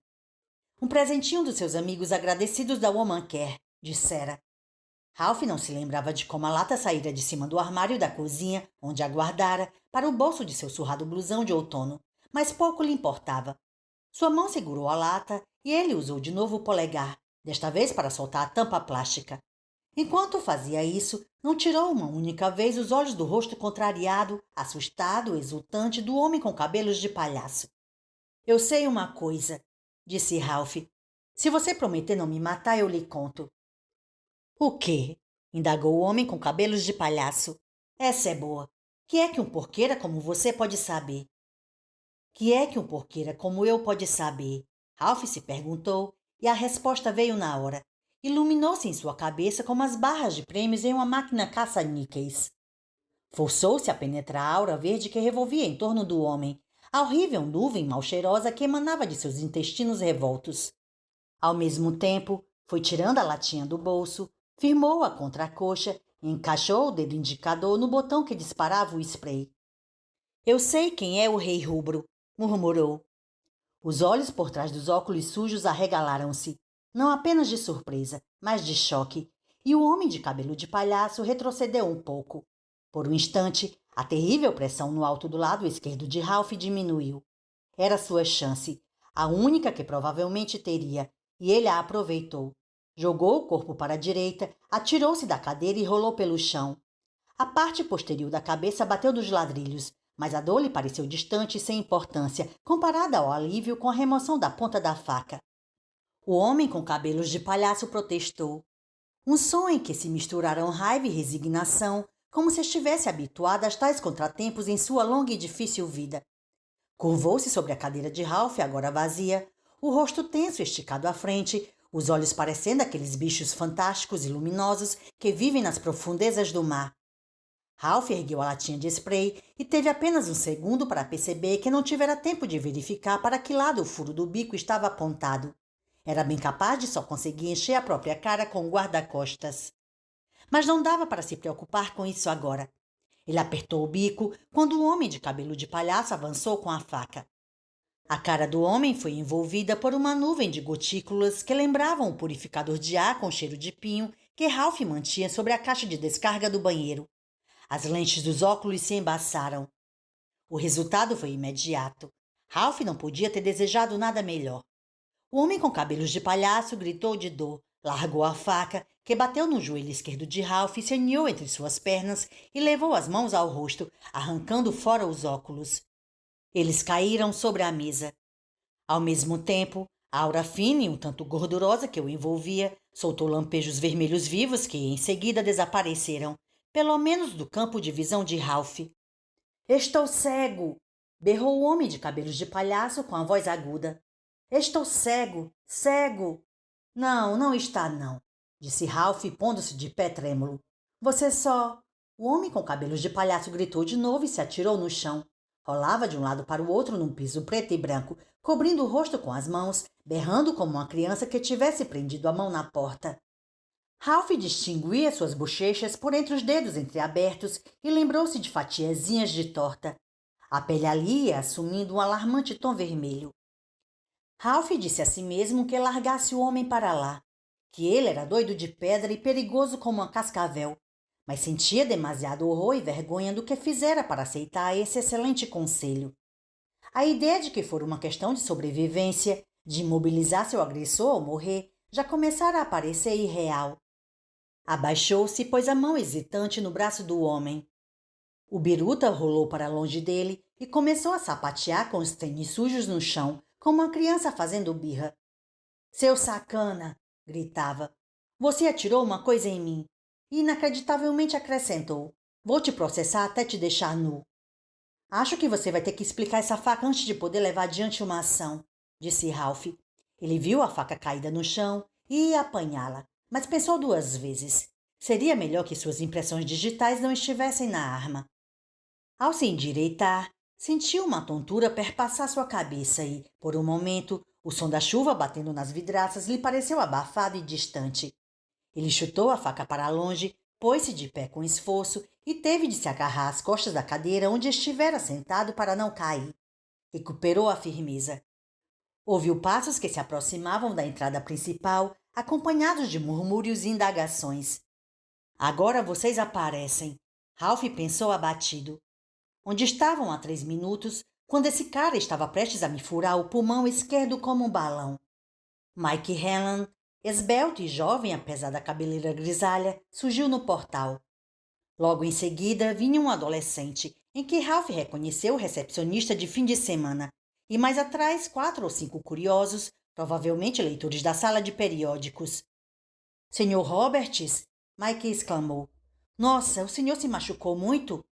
Um presentinho dos seus amigos agradecidos da Woman Care, dissera. Ralph não se lembrava de como a lata saíra de cima do armário da cozinha, onde a guardara, para o bolso de seu surrado blusão de outono, mas pouco lhe importava. Sua mão segurou a lata e ele usou de novo o polegar, desta vez para soltar a tampa plástica. Enquanto fazia isso, não tirou uma única vez os olhos do rosto contrariado, assustado, exultante do homem com cabelos de palhaço. Eu sei uma coisa, disse Ralph. Se você prometer não me matar, eu lhe conto. O quê? Indagou o homem com cabelos de palhaço. Essa é boa. Que é que um porqueira como você pode saber? Que é que um porqueira como eu pode saber? Ralph se perguntou, e a resposta veio na hora. Iluminou-se em sua cabeça como as barras de prêmios em uma máquina caça-níqueis. Forçou-se a penetrar a aura verde que revolvia em torno do homem, a horrível nuvem mal cheirosa que emanava de seus intestinos revoltos. Ao mesmo tempo, foi tirando a latinha do bolso, firmou-a contra a coxa e encaixou o dedo indicador no botão que disparava o spray. Eu sei quem é o Rei Rubro, murmurou. Os olhos por trás dos óculos sujos arregalaram-se, não apenas de surpresa, mas de choque, e o homem de cabelo de palhaço retrocedeu um pouco. Por um instante, a terrível pressão no alto do lado esquerdo de Ralph diminuiu. Era sua chance, a única que provavelmente teria, e ele a aproveitou. Jogou o corpo para a direita, atirou-se da cadeira e rolou pelo chão. A parte posterior da cabeça bateu nos ladrilhos, mas a dor lhe pareceu distante e sem importância, comparada ao alívio com a remoção da ponta da faca. O homem com cabelos de palhaço protestou. Um som em que se misturaram raiva e resignação, como se estivesse habituada a tais contratempos em sua longa e difícil vida. Curvou-se sobre a cadeira de Ralph, agora vazia, o rosto tenso esticado à frente, os olhos parecendo aqueles bichos fantásticos e luminosos que vivem nas profundezas do mar. Ralph ergueu a latinha de spray e teve apenas um segundo para perceber que não tivera tempo de verificar para que lado o furo do bico estava apontado. Era bem capaz de só conseguir encher a própria cara com o guarda-costas. Mas não dava para se preocupar com isso agora. Ele apertou o bico quando o homem de cabelo de palhaço avançou com a faca. A cara do homem foi envolvida por uma nuvem de gotículas que lembravam o purificador de ar com cheiro de pinho que Ralph mantinha sobre a caixa de descarga do banheiro. As lentes dos óculos se embaçaram. O resultado foi imediato. Ralph não podia ter desejado nada melhor. O homem com cabelos de palhaço gritou de dor, largou a faca, que bateu no joelho esquerdo de Ralph, se aninhou entre suas pernas e levou as mãos ao rosto, arrancando fora os óculos. Eles caíram sobre a mesa. Ao mesmo tempo, a aura fina e um tanto gordurosa que o envolvia soltou lampejos vermelhos vivos que, em seguida, desapareceram, pelo menos do campo de visão de Ralph. — Estou cego! Berrou o homem de cabelos de palhaço com a voz aguda. — Estou cego! Cego! — Não, não está não, disse Ralph, pondo-se de pé trêmulo. — Você só... O homem com cabelos de palhaço gritou de novo e se atirou no chão. Rolava de um lado para o outro num piso preto e branco, cobrindo o rosto com as mãos, berrando como uma criança que tivesse prendido a mão na porta. Ralph distinguia suas bochechas por entre os dedos entreabertos e lembrou-se de fatiazinhas de torta. A pele ali ia assumindo um alarmante tom vermelho. Ralph disse a si mesmo que largasse o homem para lá, que ele era doido de pedra e perigoso como uma cascavel, mas sentia demasiado horror e vergonha do que fizera para aceitar esse excelente conselho. A ideia de que fora uma questão de sobrevivência, de imobilizar seu agressor ou morrer, já começara a parecer irreal. Abaixou-se e pôs a mão hesitante no braço do homem. O biruta rolou para longe dele e começou a sapatear com os tênis sujos no chão, como uma criança fazendo birra. — Seu sacana! — gritava. — Você atirou uma coisa em mim. E inacreditavelmente acrescentou. — Vou te processar até te deixar nu. — Acho que você vai ter que explicar essa faca antes de poder levar adiante uma ação, disse Ralph. Ele viu a faca caída no chão e ia apanhá-la, mas pensou 2 vezes. Seria melhor que suas impressões digitais não estivessem na arma. Ao se endireitar, sentiu uma tontura perpassar sua cabeça e, por um momento, o som da chuva batendo nas vidraças lhe pareceu abafado e distante. Ele chutou a faca para longe, pôs-se de pé com esforço e teve de se agarrar às costas da cadeira onde estivera sentado para não cair. Recuperou a firmeza. Ouviu passos que se aproximavam da entrada principal, acompanhados de murmúrios e indagações. Agora vocês aparecem, Ralph pensou abatido. Onde estavam há 3 minutos, quando esse cara estava prestes a me furar o pulmão esquerdo como um balão. Mike Hanlon, esbelto e jovem apesar da cabeleira grisalha, surgiu no portal. Logo em seguida vinha um adolescente, em que Ralph reconheceu o recepcionista de fim de semana, e mais atrás 4 ou 5 curiosos, provavelmente leitores da sala de periódicos. Senhor Roberts? Mike exclamou. Nossa, o senhor se machucou muito?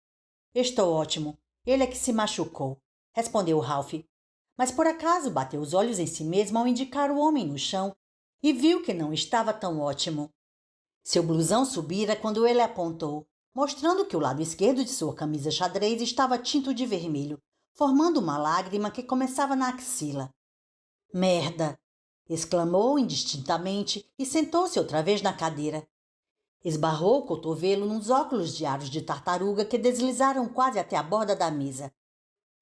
Estou ótimo. Ele é que se machucou, respondeu Ralph. Mas por acaso bateu os olhos em si mesmo ao indicar o homem no chão e viu que não estava tão ótimo. Seu blusão subira quando ele apontou, mostrando que o lado esquerdo de sua camisa xadrez estava tinto de vermelho, formando uma lágrima que começava na axila. Merda! Exclamou indistintamente e sentou-se outra vez na cadeira. Esbarrou o cotovelo nos óculos de aros de tartaruga que deslizaram quase até a borda da mesa.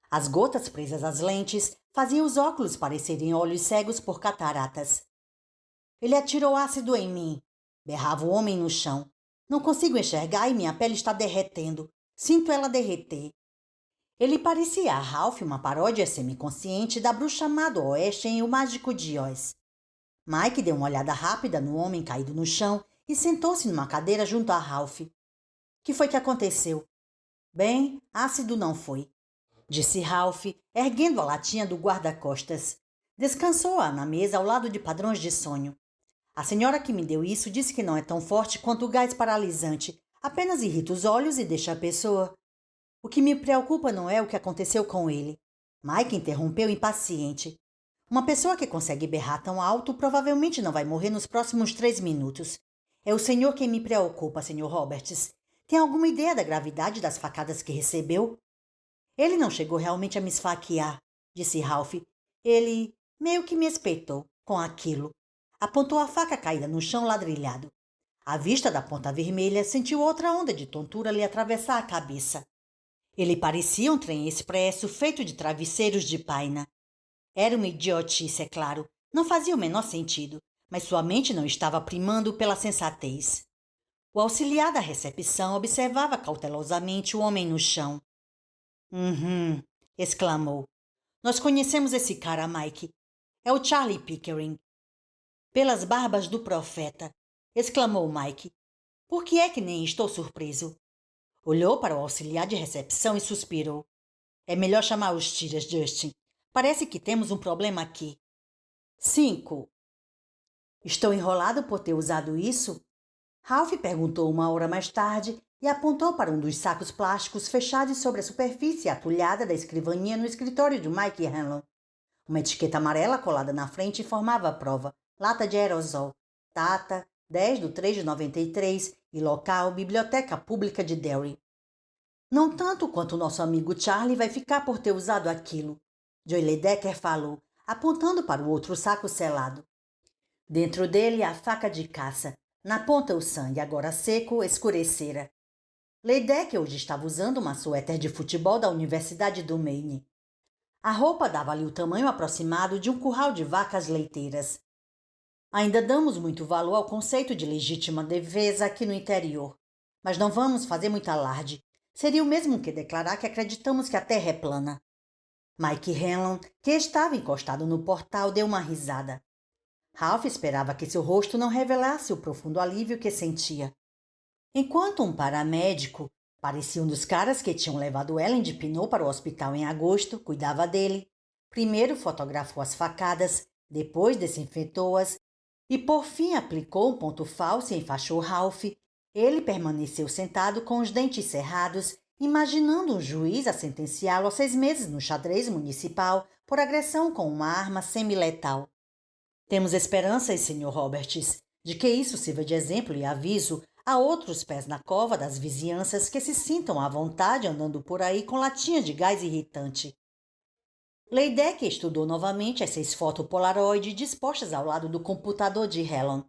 As gotas presas às lentes faziam os óculos parecerem olhos cegos por cataratas. Ele atirou ácido em mim, berrava o homem no chão. Não consigo enxergar e minha pele está derretendo. Sinto ela derreter. Ele parecia a Ralph uma paródia semiconsciente da bruxa má do oeste em O Mágico de Oz. Mike deu uma olhada rápida no homem caído no chão e sentou-se numa cadeira junto a Ralph. Que foi que aconteceu? Bem, ácido não foi, disse Ralph, erguendo a latinha do guarda-costas. Descansou-a na mesa ao lado de padrões de sonho. A senhora que me deu isso disse que não é tão forte quanto o gás paralisante. Apenas irrita os olhos e deixa a pessoa. O que me preocupa não é o que aconteceu com ele. Mike interrompeu impaciente. Uma pessoa que consegue berrar tão alto provavelmente não vai morrer nos próximos 3 minutos. É o senhor quem me preocupa, senhor Roberts. Tem alguma ideia da gravidade das facadas que recebeu? Ele não chegou realmente a me esfaquear, disse Ralph. Ele meio que me espetou com aquilo. Apontou a faca caída no chão ladrilhado. À vista da ponta vermelha, sentiu outra onda de tontura lhe atravessar a cabeça. Ele parecia um trem expresso feito de travesseiros de paina. Era uma idiotice, é claro. Não fazia o menor sentido, mas sua mente não estava primando pela sensatez. O auxiliar da recepção observava cautelosamente o homem no chão. Exclamou. Nós conhecemos esse cara, Mike. É o Charlie Pickering. Pelas barbas do profeta, exclamou Mike. Por que é que nem estou surpreso? Olhou para o auxiliar de recepção e suspirou. É melhor chamar os tiras, Justin. Parece que temos um problema aqui. 5. Estou enrolado por ter usado isso? Ralph perguntou 1 hora mais tarde e apontou para um dos sacos plásticos fechados sobre a superfície atulhada da escrivaninha no escritório de Mike Hanlon. Uma etiqueta amarela colada na frente informava a prova. Lata de aerosol. Data, 10/3/93 e local, Biblioteca Pública de Derry. Não tanto quanto o nosso amigo Charlie vai ficar por ter usado aquilo, Joey Decker falou, apontando para o outro saco selado. Dentro dele a faca de caça. Na ponta o sangue, agora seco, escurecera. Leidecker hoje estava usando uma suéter de futebol da Universidade do Maine. A roupa dava-lhe o tamanho aproximado de um curral de vacas leiteiras. Ainda damos muito valor ao conceito de legítima defesa aqui no interior, mas não vamos fazer muito alarde. Seria o mesmo que declarar que acreditamos que a Terra é plana. Mike Hanlon, que estava encostado no portal, deu uma risada. Ralph esperava que seu rosto não revelasse o profundo alívio que sentia. Enquanto um paramédico, parecia um dos caras que tinham levado Ellen de Pinot para o hospital em agosto, cuidava dele, primeiro fotografou as facadas, depois desinfetou-as e por fim aplicou um ponto falso e enfaixou Ralph. Ele permaneceu sentado com os dentes cerrados, imaginando um juiz a sentenciá-lo a 6 meses no xadrez municipal por agressão com uma arma semiletal. Temos esperanças, Sr. Roberts, de que isso sirva de exemplo e aviso a outros pés na cova das vizinhanças que se sintam à vontade andando por aí com latinha de gás irritante. Leideck estudou novamente as 6 fotos Polaroid dispostas ao lado do computador de Helen.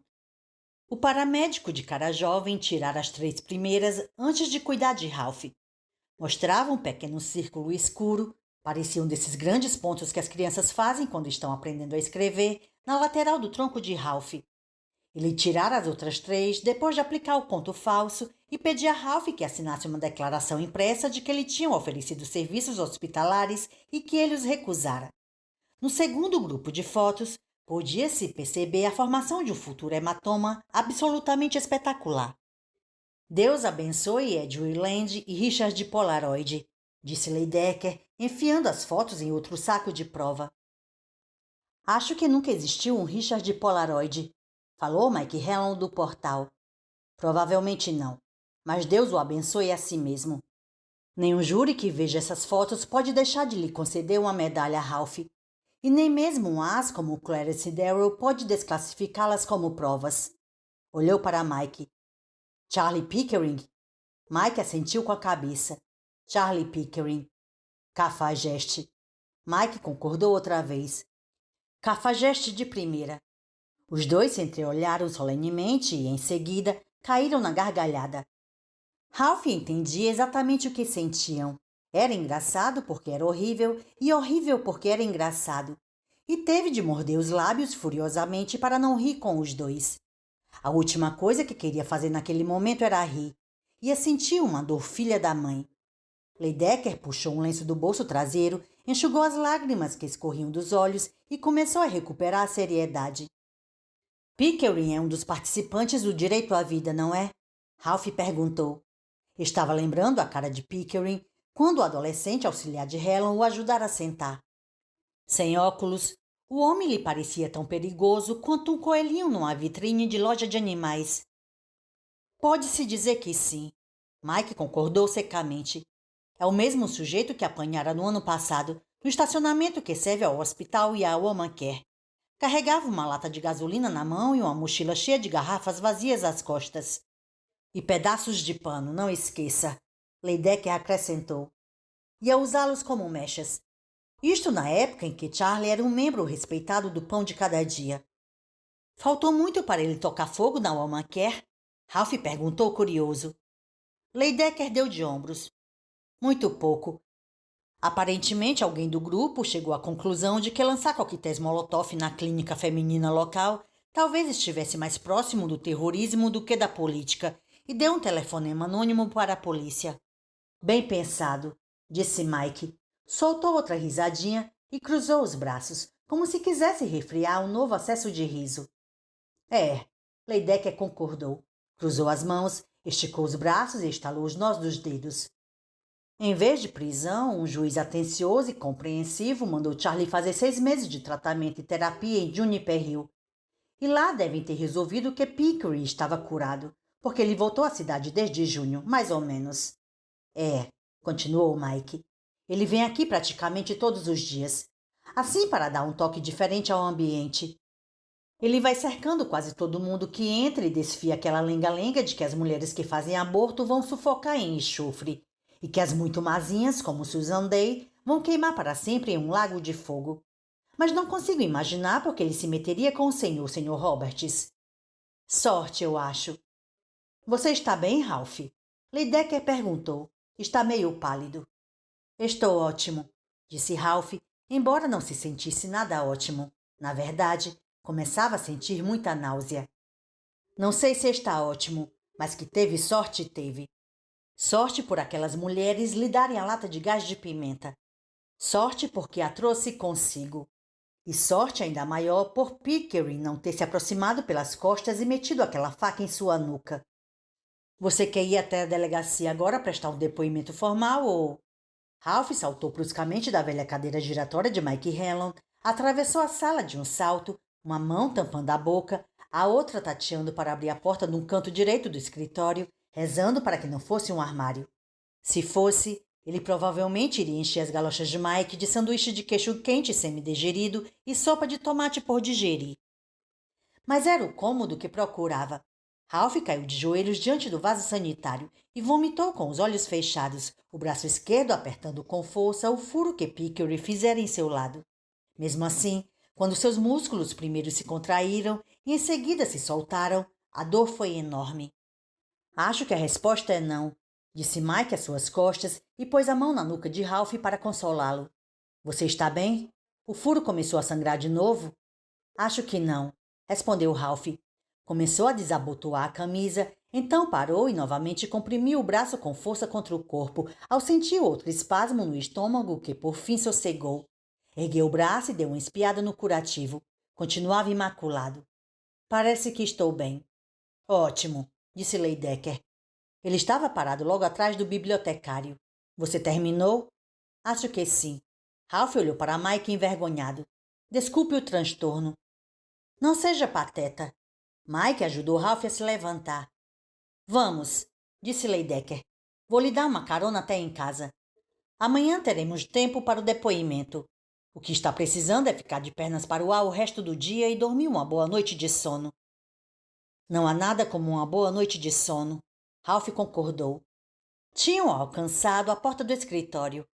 O paramédico de cara jovem tirara as 3 primeiras antes de cuidar de Ralph. Mostrava um pequeno círculo escuro, parecia um desses grandes pontos que as crianças fazem quando estão aprendendo a escrever, na lateral do tronco de Ralph. Ele tirara as outras 3 depois de aplicar o ponto falso e pedia a Ralph que assinasse uma declaração impressa de que lhe tinham oferecido serviços hospitalares e que ele os recusara. No segundo grupo de fotos, podia-se perceber a formação de um futuro hematoma absolutamente espetacular. Deus abençoe Edwin Land e Richard Polaroid, disse Leidecker, enfiando as fotos em outro saco de prova. Acho que nunca existiu um Richard Polaroid, falou Mike Helen do portal. Provavelmente não, mas Deus o abençoe a si mesmo. Nenhum júri que veja essas fotos pode deixar de lhe conceder uma medalha a Ralph. E nem mesmo um as como Clarence Darrow pode desclassificá-las como provas. Olhou para Mike. Charlie Pickering? Mike assentiu com a cabeça. Charlie Pickering. Cafajeste. Mike concordou outra vez. Cafajeste de primeira. Os dois se entreolharam solenemente e, em seguida, caíram na gargalhada. Ralph entendia exatamente o que sentiam. Era engraçado porque era horrível e horrível porque era engraçado. E teve de morder os lábios furiosamente para não rir com os dois. A última coisa que queria fazer naquele momento era rir. Ia sentir uma dor filha da mãe. Leidecker puxou um lenço do bolso traseiro, enxugou as lágrimas que escorriam dos olhos e começou a recuperar a seriedade. Pickering é um dos participantes do direito à vida, não é? Ralph perguntou. Estava lembrando a cara de Pickering quando o adolescente auxiliar de Helen o ajudara a sentar. Sem óculos, o homem lhe parecia tão perigoso quanto um coelhinho numa vitrine de loja de animais. Pode-se dizer que sim. Mike concordou secamente. É o mesmo sujeito que apanhara no ano passado, no estacionamento que serve ao hospital e à Woman Care. Carregava uma lata de gasolina na mão e uma mochila cheia de garrafas vazias às costas. E pedaços de pano, não esqueça. Leidecker acrescentou. Ia usá-los como mechas. Isto na época em que Charlie era um membro respeitado do pão de cada dia. Faltou muito para ele tocar fogo na Woman Care? Ralph perguntou curioso. Leidecker deu de ombros. Muito pouco. Aparentemente, alguém do grupo chegou à conclusão de que lançar coquetéis Molotov na clínica feminina local talvez estivesse mais próximo do terrorismo do que da política e deu um telefonema anônimo para a polícia. Bem pensado, disse Mike. Soltou outra risadinha e cruzou os braços, como se quisesse resfriar um novo acesso de riso. Leidecker concordou. Cruzou as mãos, esticou os braços e estalou os nós dos dedos. Em vez de prisão, um juiz atencioso e compreensivo mandou Charlie fazer 6 meses de tratamento e terapia em Juniper Hill. E lá devem ter resolvido que Pickering estava curado, porque ele voltou à cidade desde junho, mais ou menos. Continuou Mike. Ele vem aqui praticamente todos os dias. Assim para dar um toque diferente ao ambiente. Ele vai cercando quase todo mundo que entra e desfia aquela lenga-lenga de que as mulheres que fazem aborto vão sufocar em enxofre e que as muito mazinhas, como Susan Day, vão queimar para sempre em um lago de fogo. Mas não consigo imaginar por que ele se meteria com o Sr. Roberts. Sorte, eu acho. Você está bem, Ralph? Leidecker perguntou. Está meio pálido. Estou ótimo, disse Ralph, embora não se sentisse nada ótimo. Na verdade, começava a sentir muita náusea. Não sei se está ótimo, mas que teve sorte, teve. Sorte por aquelas mulheres lhe darem a lata de gás de pimenta. Sorte porque a trouxe consigo. E sorte ainda maior por Pickering não ter se aproximado pelas costas e metido aquela faca em sua nuca. Você quer ir até a delegacia agora prestar um depoimento formal ou... Ralph saltou bruscamente da velha cadeira giratória de Mike Helen, atravessou a sala de um salto, uma mão tampando a boca, a outra tateando para abrir a porta de um canto direito do escritório, rezando para que não fosse um armário. Se fosse, ele provavelmente iria encher as galochas de Mike de sanduíche de queijo quente semi-digerido e sopa de tomate por digerir. Mas era o cômodo que procurava. Ralph caiu de joelhos diante do vaso sanitário e vomitou com os olhos fechados, o braço esquerdo apertando com força o furo que Pickery fizera em seu lado. Mesmo assim, quando seus músculos primeiro se contraíram e em seguida se soltaram, a dor foi enorme. Acho que a resposta é não, disse Mike às suas costas e pôs a mão na nuca de Ralph para consolá-lo. Você está bem? O furo começou a sangrar de novo? Acho que não, respondeu Ralph. Começou a desabotoar a camisa, então parou e novamente comprimiu o braço com força contra o corpo, ao sentir outro espasmo no estômago que por fim sossegou. Ergueu o braço e deu uma espiada no curativo. Continuava imaculado. Parece que estou bem. Ótimo, disse Leidecker. Ele estava parado logo atrás do bibliotecário. Você terminou? Acho que sim. Ralph olhou para Mike envergonhado. Desculpe o transtorno. Não seja pateta. Mike ajudou Ralph a se levantar. Vamos, disse Leidecker. Vou lhe dar uma carona até em casa. Amanhã teremos tempo para o depoimento. O que está precisando é ficar de pernas para o ar o resto do dia e dormir uma boa noite de sono. Não há nada como uma boa noite de sono, Ralph concordou. Tinham alcançado a porta do escritório.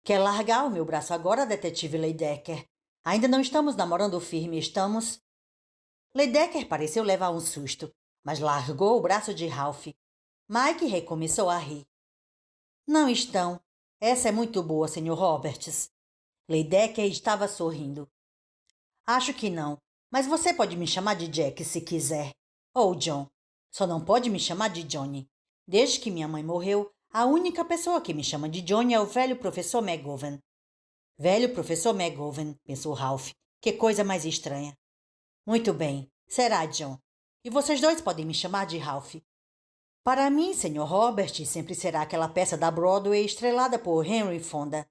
Quer largar o meu braço agora, detetive Leidecker? Ainda não estamos namorando firme, estamos? Leidecker pareceu levar um susto, mas largou o braço de Ralph. Mike recomeçou a rir. Não estão. Essa é muito boa, Sr. Roberts. Leidecker estava sorrindo. Acho que não, mas você pode me chamar de Jack se quiser. Ou John. Só não pode me chamar de Johnny. Desde que minha mãe morreu, a única pessoa que me chama de Johnny é o velho professor McGovern. Velho professor McGovern, pensou Ralph. Que coisa mais estranha. Muito bem, será John. E vocês dois podem me chamar de Ralph. Para mim, Sr. Robert, sempre será aquela peça da Broadway estrelada por Henry Fonda.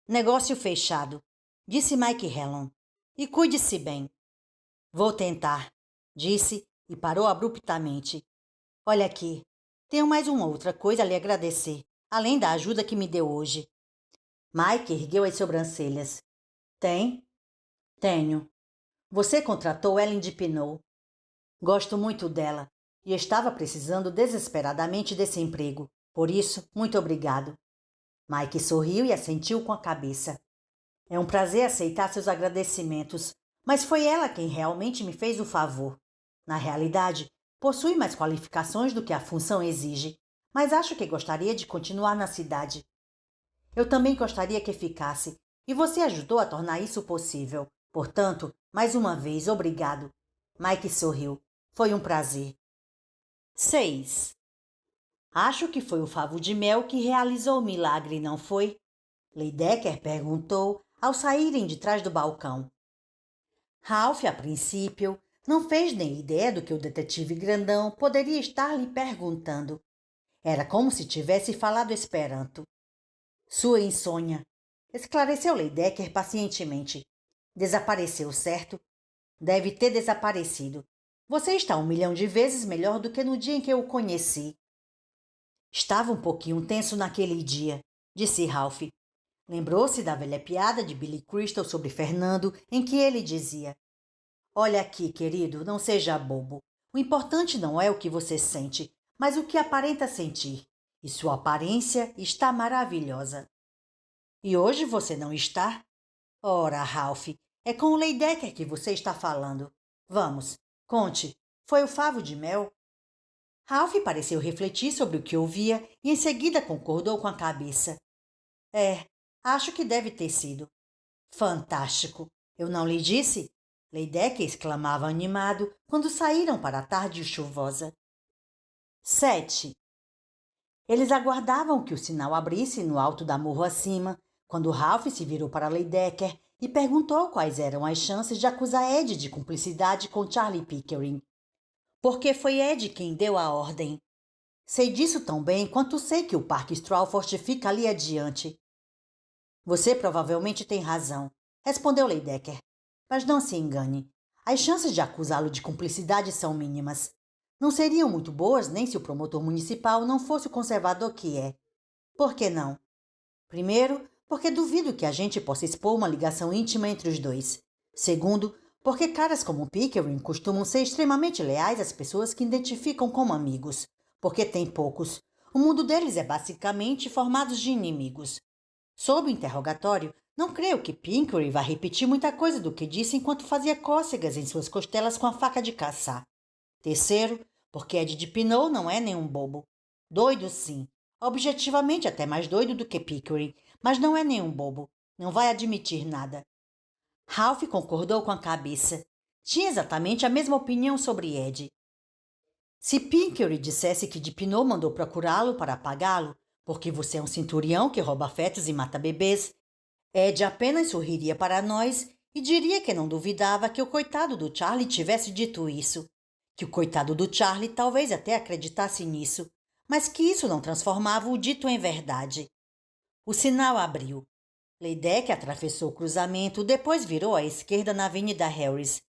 Negócio fechado, disse Mike Hellon. E cuide-se bem. Vou tentar, disse e parou abruptamente. Olha aqui, tenho mais uma outra coisa a lhe agradecer, além da ajuda que me deu hoje. Mike ergueu as sobrancelhas. Tem? Tenho. Você contratou Ellen de Pinot. Gosto muito dela e estava precisando desesperadamente desse emprego. Por isso, muito obrigado. Mike sorriu e assentiu com a cabeça. É um prazer aceitar seus agradecimentos, mas foi ela quem realmente me fez o favor. Na realidade, possui mais qualificações do que a função exige, mas acho que gostaria de continuar na cidade. Eu também gostaria que ficasse, e você ajudou a tornar isso possível. Portanto, mais uma vez, obrigado. Mike sorriu. Foi um prazer. 6. Acho que foi o favo de mel que realizou o milagre, não foi? Leidecker perguntou ao saírem de trás do balcão. Ralph, a princípio, não fez nem ideia do que o detetive grandão poderia estar lhe perguntando. Era como se tivesse falado esperanto. Sua insônia, esclareceu Leidecker pacientemente. Desapareceu, certo? Deve ter desaparecido. Você está 1.000.000 de vezes melhor do que no dia em que eu o conheci. Estava um pouquinho tenso naquele dia, disse Ralph. Lembrou-se da velha piada de Billy Crystal sobre Fernando, em que ele dizia: Olha aqui, querido, não seja bobo. O importante não é o que você sente, mas o que aparenta sentir. E sua aparência está maravilhosa. E hoje você não está? Ora, Ralph, é com o Leidecker que você está falando. Vamos, conte, foi o favo de mel? Ralph pareceu refletir sobre o que ouvia e em seguida concordou com a cabeça. É, acho que deve ter sido. Fantástico! Eu não lhe disse? Leidecker exclamava animado quando saíram para a tarde chuvosa. 7. Eles aguardavam que o sinal abrisse no alto da morro acima, quando Ralph se virou para Leidecker e perguntou quais eram as chances de acusar Ed de cumplicidade com Charlie Pickering. Porque foi Ed quem deu a ordem. Sei disso tão bem quanto sei que o Parque Strawford fica ali adiante. Você provavelmente tem razão, respondeu Leidecker. Mas não se engane. As chances de acusá-lo de cumplicidade são mínimas. Não seriam muito boas nem se o promotor municipal não fosse o conservador que é. Por que não? Primeiro, porque duvido que a gente possa expor uma ligação íntima entre os dois. Segundo, Porque caras como Pickering costumam ser extremamente leais às pessoas que identificam como amigos. Porque tem poucos. O mundo deles é basicamente formado de inimigos. Sob o interrogatório, não creio que Pickering vá repetir muita coisa do que disse enquanto fazia cócegas em suas costelas com a faca de caçar. Terceiro, porque Ed de Pinot não é nenhum bobo. Doido, sim. Objetivamente até mais doido do que Pickering, mas não é nenhum bobo. Não vai admitir nada. Ralph concordou com a cabeça. Tinha exatamente a mesma opinião sobre Ed. Se Pickering dissesse que de Pinot mandou procurá-lo para apagá-lo, porque você é um centurião que rouba fetos e mata bebês, Ed apenas sorriria para nós e diria que não duvidava que o coitado do Charlie tivesse dito isso. Que o coitado do Charlie talvez até acreditasse nisso, mas que isso não transformava o dito em verdade. O sinal abriu. Leidec atravessou o cruzamento, depois virou à esquerda na Avenida Harris.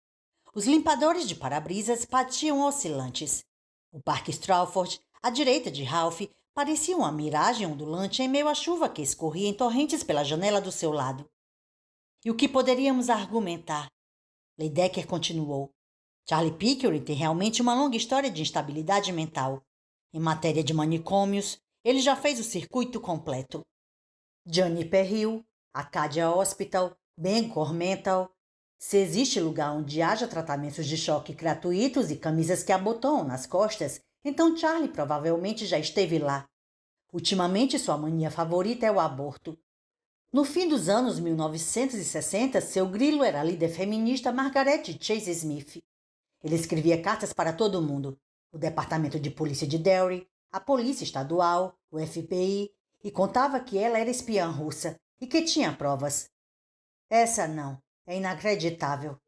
Os limpadores de para-brisas batiam oscilantes. O Parque Strawford, à direita de Ralph, parecia uma miragem ondulante em meio à chuva que escorria em torrentes pela janela do seu lado. E o que poderíamos argumentar? Leidecker continuou. Charlie Pickering tem realmente uma longa história de instabilidade mental. Em matéria de manicômios, ele já fez o circuito completo. Juniper Hill, Acadia Hospital, Bangor Mental. Se existe lugar onde haja tratamentos de choque gratuitos e camisas que abotoam nas costas, então Charlie provavelmente já esteve lá. Ultimamente, sua mania favorita é o aborto. No fim dos anos 1960, seu grilo era a líder feminista Margaret Chase Smith. Ele escrevia cartas para todo mundo, o Departamento de Polícia de Derry, a Polícia Estadual, o FBI, e contava que ela era espiã russa e que tinha provas. Essa não, é inacreditável.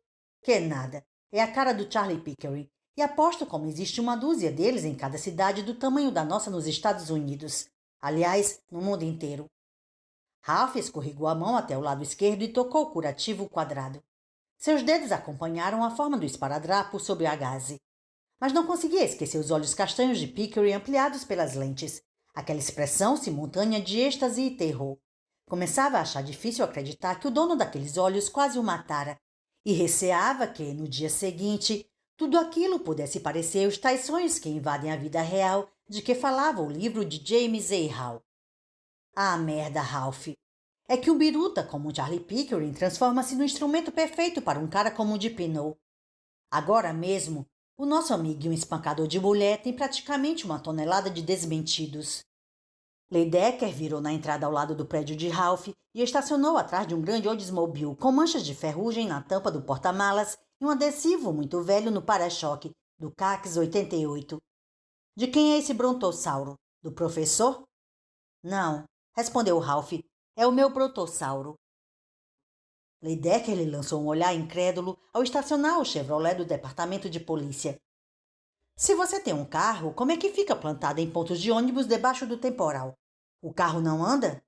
Que nada, é a cara do Charlie Pickering, e aposto como existe uma dúzia deles em cada cidade do tamanho da nossa nos Estados Unidos. Aliás, no mundo inteiro. Ralph escorregou a mão até o lado esquerdo e tocou o curativo quadrado. Seus dedos acompanharam a forma do esparadrapo sobre a gaze. Mas não conseguia esquecer os olhos castanhos de Pickering ampliados pelas lentes. Aquela expressão simultânea de êxtase e terror. Começava a achar difícil acreditar que o dono daqueles olhos quase o matara. E receava que, no dia seguinte, tudo aquilo pudesse parecer os tais sonhos que invadem a vida real de que falava o livro de James A. Hall. Ah, merda, Ralph. É que um biruta como Charlie Pickering transforma-se no instrumento perfeito para um cara como o de Pinot. Agora mesmo, o nosso amiguinho espancador de mulher tem praticamente uma tonelada de desmentidos. Leidecker virou na entrada ao lado do prédio de Ralph e estacionou atrás de um grande Oldsmobile com manchas de ferrugem na tampa do porta-malas e um adesivo muito velho no para-choque, do CAX 88. De quem é esse brontossauro? Do professor? Não, respondeu Ralph. É o meu brontossauro. Leidecker lhe lançou um olhar incrédulo ao estacionar o Chevrolet do departamento de polícia. Se você tem um carro, como é que fica plantado em pontos de ônibus debaixo do temporal? O carro não anda?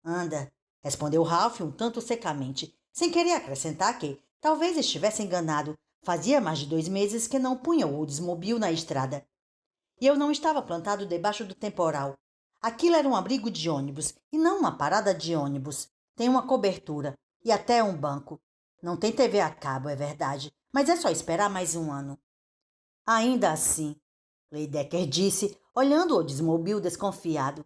Anda, respondeu Ralph um tanto secamente, sem querer acrescentar que talvez estivesse enganado. Fazia mais de 2 meses que não punha o Oldsmobile na estrada. E eu não estava plantado debaixo do temporal. Aquilo era um abrigo de ônibus e não uma parada de ônibus. Tem uma cobertura e até um banco. Não tem TV a cabo, é verdade, mas é só esperar mais um ano. Ainda assim, Leidecker disse, olhando o Oldsmobile desconfiado.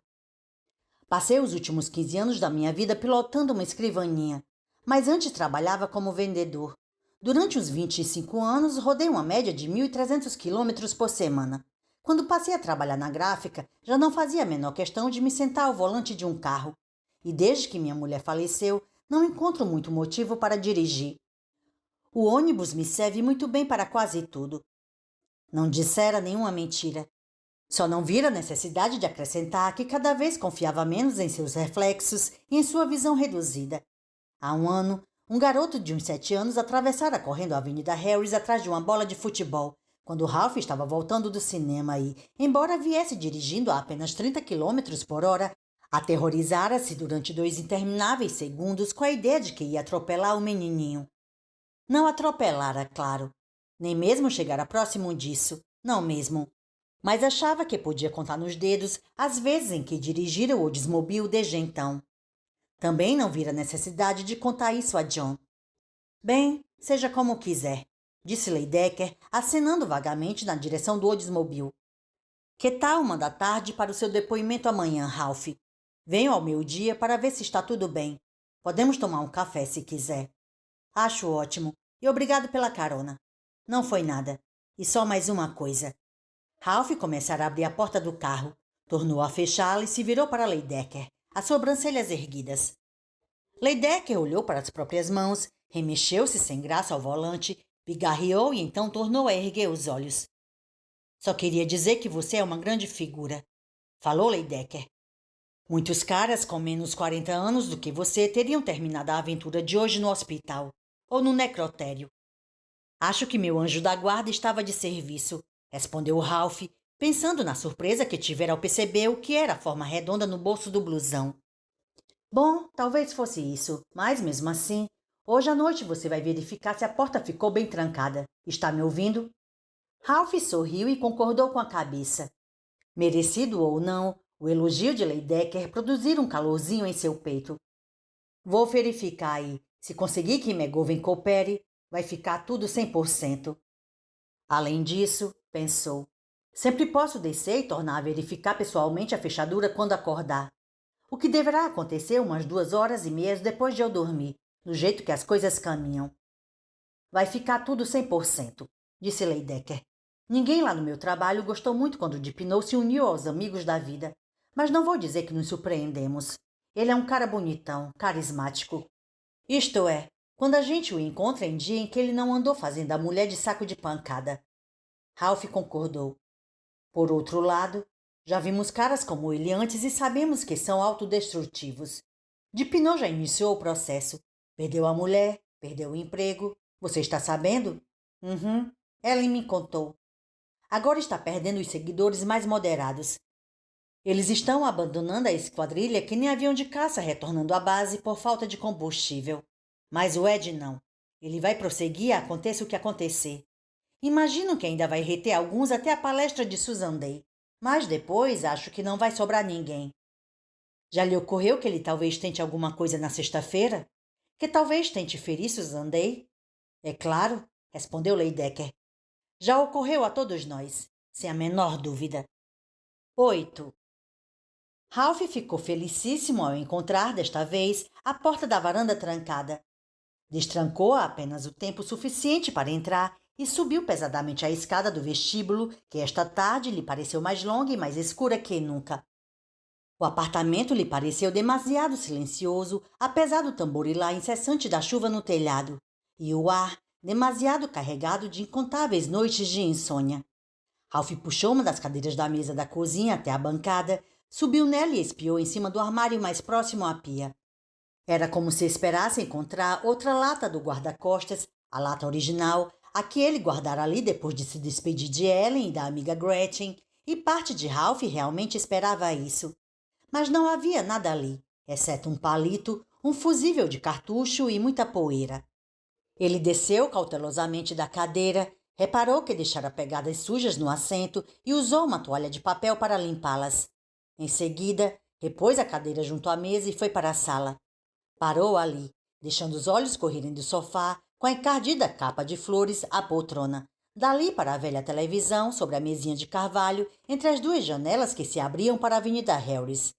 Passei os últimos 15 anos da minha vida pilotando uma escrivaninha, mas antes trabalhava como vendedor. Durante os 25 anos, rodei uma média de 1.300 quilômetros por semana. Quando passei a trabalhar na gráfica, já não fazia a menor questão de me sentar ao volante de um carro. E desde que minha mulher faleceu, não encontro muito motivo para dirigir. O ônibus me serve muito bem para quase tudo. Não dissera nenhuma mentira. Só não vira necessidade de acrescentar que cada vez confiava menos em seus reflexos e em sua visão reduzida. Há um ano, um garoto de uns 7 anos atravessara correndo a Avenida Harris atrás de uma bola de futebol, quando Ralph estava voltando do cinema e, embora viesse dirigindo a apenas 30 km por hora, aterrorizara-se durante 2 intermináveis segundos com a ideia de que ia atropelar o menininho. Não atropelara, claro. Nem mesmo chegara próximo disso. Não mesmo. Mas achava que podia contar nos dedos as vezes em que dirigira o Oldsmobile desde então. Também não vira necessidade de contar isso a John. Bem, Seja como quiser, disse Leidecker, acenando vagamente na direção do Oldsmobile. Que tal 1 da tarde para o seu depoimento amanhã, Ralph? Venho ao meio-dia para ver se está tudo bem. Podemos tomar um café se quiser. Acho ótimo, e obrigado pela carona. Não foi nada. E só mais uma coisa. Ralph começara a abrir a porta do carro, tornou a fechá-la e se virou para Leidecker, as sobrancelhas erguidas. Leidecker olhou para as próprias mãos, remexeu-se sem graça ao volante, pigarreou e então tornou a erguer os olhos. Só queria dizer que você é uma grande figura, falou Leidecker. Muitos caras com menos 40 anos do que você teriam terminado a aventura de hoje no hospital ou no necrotério. Acho que meu anjo da guarda estava de serviço, respondeu Ralph, pensando na surpresa que tivera ao perceber o que era a forma redonda no bolso do blusão. Bom, talvez fosse isso, mas mesmo assim, hoje à noite você vai verificar se a porta ficou bem trancada. Está me ouvindo? Ralph sorriu e concordou com a cabeça. Merecido ou não, o elogio de Leidecker produzira um calorzinho em seu peito. Vou verificar aí. Se conseguir que McGovern coopere, vai ficar tudo 100%. Além disso, pensou, sempre posso descer e tornar a verificar pessoalmente a fechadura quando acordar. O que deverá acontecer umas 2 horas e meia depois de eu dormir, do jeito que as coisas caminham. Vai ficar tudo 100%, disse Leidecker. Ninguém lá no meu trabalho gostou muito quando o Dipinot se uniu aos amigos da vida, mas não vou dizer que nos surpreendemos. Ele é um cara bonitão, carismático. Isto é, quando a gente o encontra em dia em que ele não andou fazendo a mulher de saco de pancada. Ralph concordou. Por outro lado, já vimos caras como ele antes e sabemos que são autodestrutivos. Dipinot já iniciou o processo. Perdeu a mulher, perdeu o emprego. Você está sabendo? Ellen me contou. Agora está perdendo os seguidores mais moderados. Eles estão abandonando a esquadrilha que nem avião de caça retornando à base por falta de combustível. Mas o Ed não. Ele vai prosseguir aconteça o que acontecer. Imagino que ainda vai reter alguns até a palestra de Susan Day. Mas depois acho que não vai sobrar ninguém. Já lhe ocorreu que ele talvez tente alguma coisa na sexta-feira? Que talvez tente ferir Susan Day? É claro, respondeu Leidecker. Já ocorreu a todos nós, sem a menor dúvida. 8. Ralph ficou felicíssimo ao encontrar, desta vez, a porta da varanda trancada. Destrancou-a apenas o tempo suficiente para entrar e subiu pesadamente a escada do vestíbulo, que esta tarde lhe pareceu mais longa e mais escura que nunca. O apartamento lhe pareceu demasiado silencioso, apesar do tamborilar incessante da chuva no telhado, e o ar demasiado carregado de incontáveis noites de insônia. Ralph puxou uma das cadeiras da mesa da cozinha até a bancada, subiu nela e espiou em cima do armário mais próximo à pia. Era como se esperasse encontrar outra lata do guarda-costas, a lata original, a que ele guardara ali depois de se despedir de Ellen e da amiga Gretchen, e parte de Ralph realmente esperava isso. Mas não havia nada ali, exceto um palito, um fusível de cartucho e muita poeira. Ele desceu cautelosamente da cadeira, reparou que deixara pegadas sujas no assento e usou uma toalha de papel para limpá-las. Em seguida, repôs a cadeira junto à mesa e foi para a sala. Parou ali, deixando os olhos correrem do sofá, com a encardida capa de flores à poltrona. Dali para a velha televisão, sobre a mesinha de carvalho, entre as 2 janelas que se abriam para a Avenida Harris.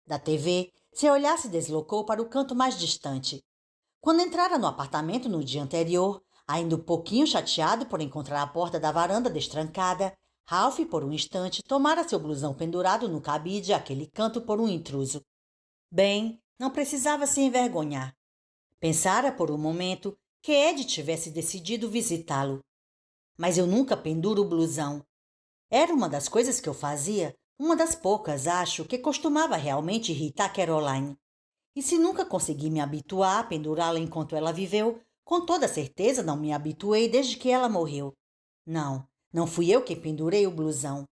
Da TV, seu olhar se deslocou para o canto mais distante. Quando entrara no apartamento no dia anterior, ainda um pouquinho chateado por encontrar a porta da varanda destrancada, Ralph, por um instante, tomara seu blusão pendurado no cabide àquele canto por um intruso. Bem, não precisava se envergonhar. Pensara por um momento que Ed tivesse decidido visitá-lo. Mas eu nunca penduro o blusão. Era uma das coisas que eu fazia, uma das poucas, acho, que costumava realmente irritar Caroline. E se nunca consegui me habituar a pendurá-la enquanto ela viveu, com toda certeza não me habituei desde que ela morreu. Não fui eu quem pendurei o blusão.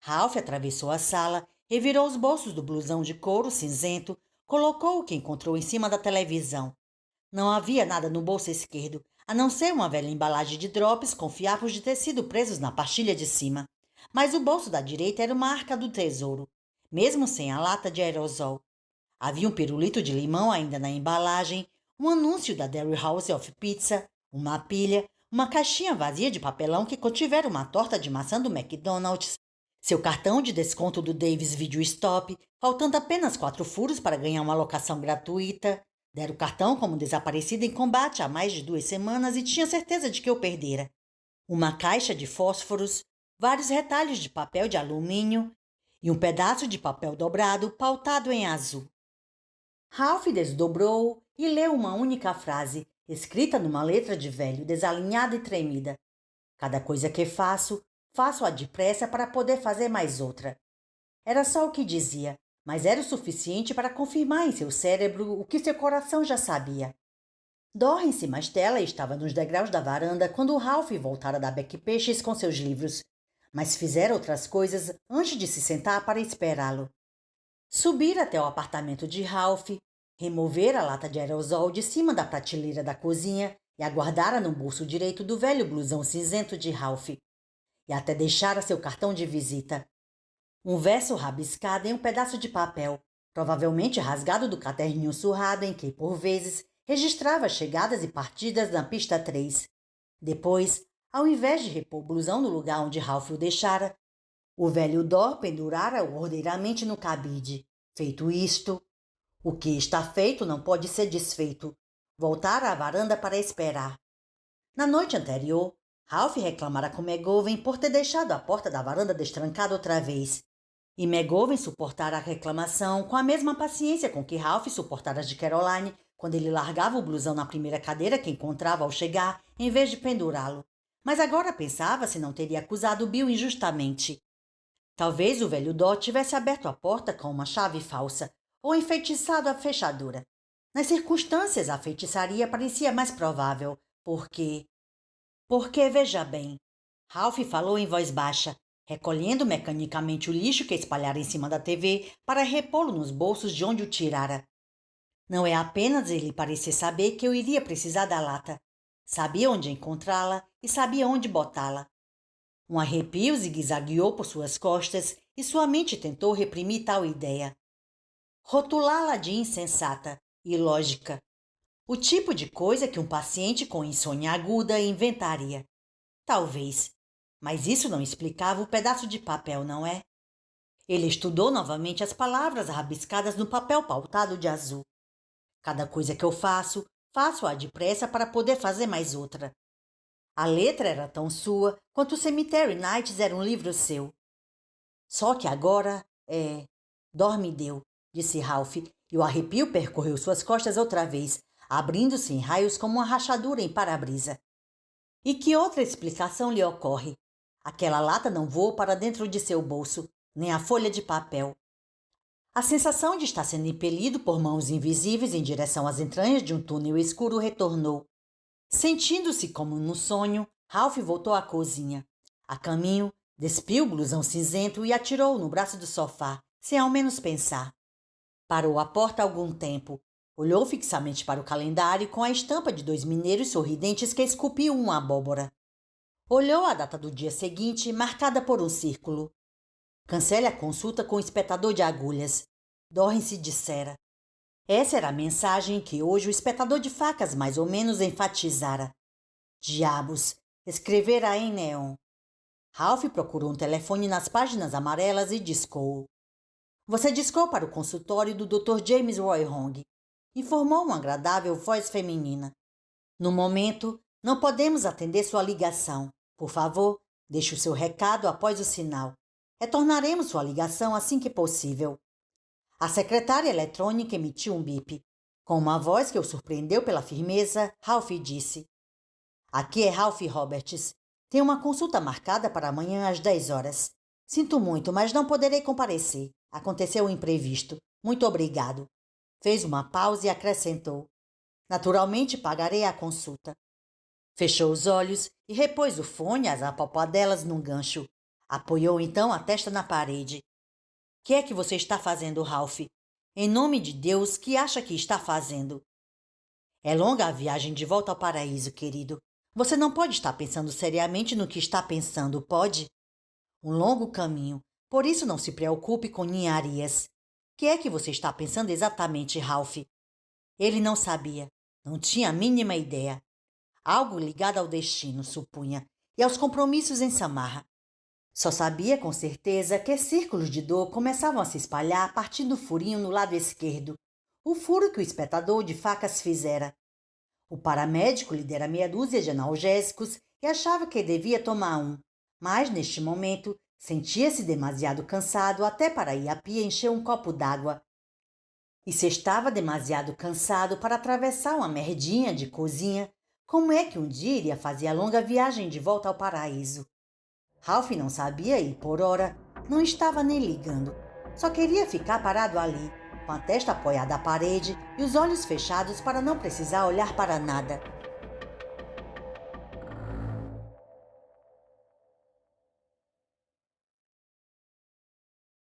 Ralph atravessou a sala, revirou os bolsos do blusão de couro cinzento, colocou o que encontrou em cima da televisão. Não havia nada no bolso esquerdo, a não ser uma velha embalagem de drops com fiapos de tecido presos na pastilha de cima. Mas o bolso da direita era uma arca do tesouro, mesmo sem a lata de aerosol. Havia um pirulito de limão ainda na embalagem, um anúncio da Dairy House of Pizza, uma pilha, uma caixinha vazia de papelão que contivera uma torta de maçã do McDonald's, seu cartão de desconto do Davis Video Stop, faltando apenas 4 furos para ganhar uma locação gratuita. Dera o cartão como desaparecido em combate há mais de 2 semanas e tinha certeza de que eu perdera. Uma caixa de fósforos, vários retalhos de papel de alumínio e um pedaço de papel dobrado pautado em azul. Ralph desdobrou e leu uma única frase, escrita numa letra de velho, desalinhada e tremida. Cada coisa que faço, faço-a depressa para poder fazer mais outra. Era só o que dizia, mas era o suficiente para confirmar em seu cérebro o que seu coração já sabia. Dorrance Mastella estava nos degraus da varanda quando Ralph voltara da Beck Peixes com seus livros, mas fizera outras coisas antes de se sentar para esperá-lo. Subir até o apartamento de Ralph, remover a lata de aerosol de cima da prateleira da cozinha e aguardara no bolso direito do velho blusão cinzento de Ralph, e até deixara seu cartão de visita. Um verso rabiscado em um pedaço de papel, provavelmente rasgado do caderninho surrado em que, por vezes, registrava chegadas e partidas na pista 3. Depois, ao invés de repor o blusão no lugar onde Ralph o deixara, o velho Dó pendurara-o ordeiramente no cabide. Feito isto, o que está feito não pode ser desfeito. Voltara à varanda para esperar. Na noite anterior, Ralph reclamara com McGovern por ter deixado a porta da varanda destrancada outra vez. E McGovern suportara a reclamação com a mesma paciência com que Ralph suportara a de Caroline quando ele largava o blusão na primeira cadeira que encontrava ao chegar, em vez de pendurá-lo. Mas agora pensava se não teria acusado Bill injustamente. Talvez o velho Dó tivesse aberto a porta com uma chave falsa ou enfeitiçado a fechadura. Nas circunstâncias, a feitiçaria parecia mais provável, porque, veja bem, Ralph falou em voz baixa, recolhendo mecanicamente o lixo que espalhara em cima da TV para repô-lo nos bolsos de onde o tirara. Não é apenas ele parecer saber que eu iria precisar da lata. Sabia onde encontrá-la e sabia onde botá-la. Um arrepio zigue-zagueou por suas costas e sua mente tentou reprimir tal ideia. Rotulá-la de insensata, ilógica. O tipo de coisa que um paciente com insônia aguda inventaria. Talvez. Mas isso não explicava o pedaço de papel, não é? Ele estudou novamente as palavras rabiscadas no papel pautado de azul. Cada coisa que eu faço, faço-a depressa para poder fazer mais outra. A letra era tão sua quanto o Cemetery Nights era um livro seu. Só que agora dorme deu, disse Ralph, e o arrepio percorreu suas costas outra vez, abrindo-se em raios como uma rachadura em para-brisa. E que outra explicação lhe ocorre? Aquela lata não voou para dentro de seu bolso, nem a folha de papel. A sensação de estar sendo impelido por mãos invisíveis em direção às entranhas de um túnel escuro retornou. Sentindo-se como num sonho, Ralph voltou à cozinha. A caminho, despiu o blusão cinzento e atirou-o no braço do sofá, sem ao menos pensar. Parou à porta algum tempo. Olhou fixamente para o calendário com a estampa de 2 mineiros sorridentes que esculpiam uma abóbora. Olhou a data do dia seguinte, marcada por um círculo. Cancele a consulta com o espetador de agulhas. Dorrance dissera. Essa era a mensagem que hoje o espetador de facas mais ou menos enfatizara. Diabos! Escrevera em neon. Ralph procurou um telefone nas páginas amarelas e discou. Você discou para o consultório do Dr. James Roy Hong, informou uma agradável voz feminina. No momento, não podemos atender sua ligação. Por favor, deixe o seu recado após o sinal. Retornaremos sua ligação assim que possível. A secretária eletrônica emitiu um bip. Com uma voz que o surpreendeu pela firmeza, Ralph disse. Aqui é Ralph Roberts. Tenho uma consulta marcada para amanhã às 10 horas. Sinto muito, mas não poderei comparecer. Aconteceu um imprevisto. Muito obrigado. Fez uma pausa e acrescentou. Naturalmente pagarei a consulta. Fechou os olhos e repôs o fone às apalpadelas num gancho. Apoiou então a testa na parede. Que é que você está fazendo, Ralph? Em nome de Deus, que acha que está fazendo? É longa a viagem de volta ao paraíso, querido. Você não pode estar pensando seriamente no que está pensando, pode? Um longo caminho. Por isso não se preocupe com ninharias. Que é que você está pensando exatamente, Ralph? Ele não sabia. Não tinha a mínima ideia. Algo ligado ao destino, supunha, e aos compromissos em Samarra. Só sabia com certeza que círculos de dor começavam a se espalhar a partir do furinho no lado esquerdo, o furo que o espetador de facas fizera. O paramédico lhe dera meia dúzia de analgésicos e achava que devia tomar um, mas, neste momento, sentia-se demasiado cansado até para ir à pia encher um copo d'água. E se estava demasiado cansado para atravessar uma merdinha de cozinha, como é que um dia iria fazer a longa viagem de volta ao paraíso? Ralph não sabia e, por ora, não estava nem ligando. Só queria ficar parado ali, com a testa apoiada à parede e os olhos fechados para não precisar olhar para nada.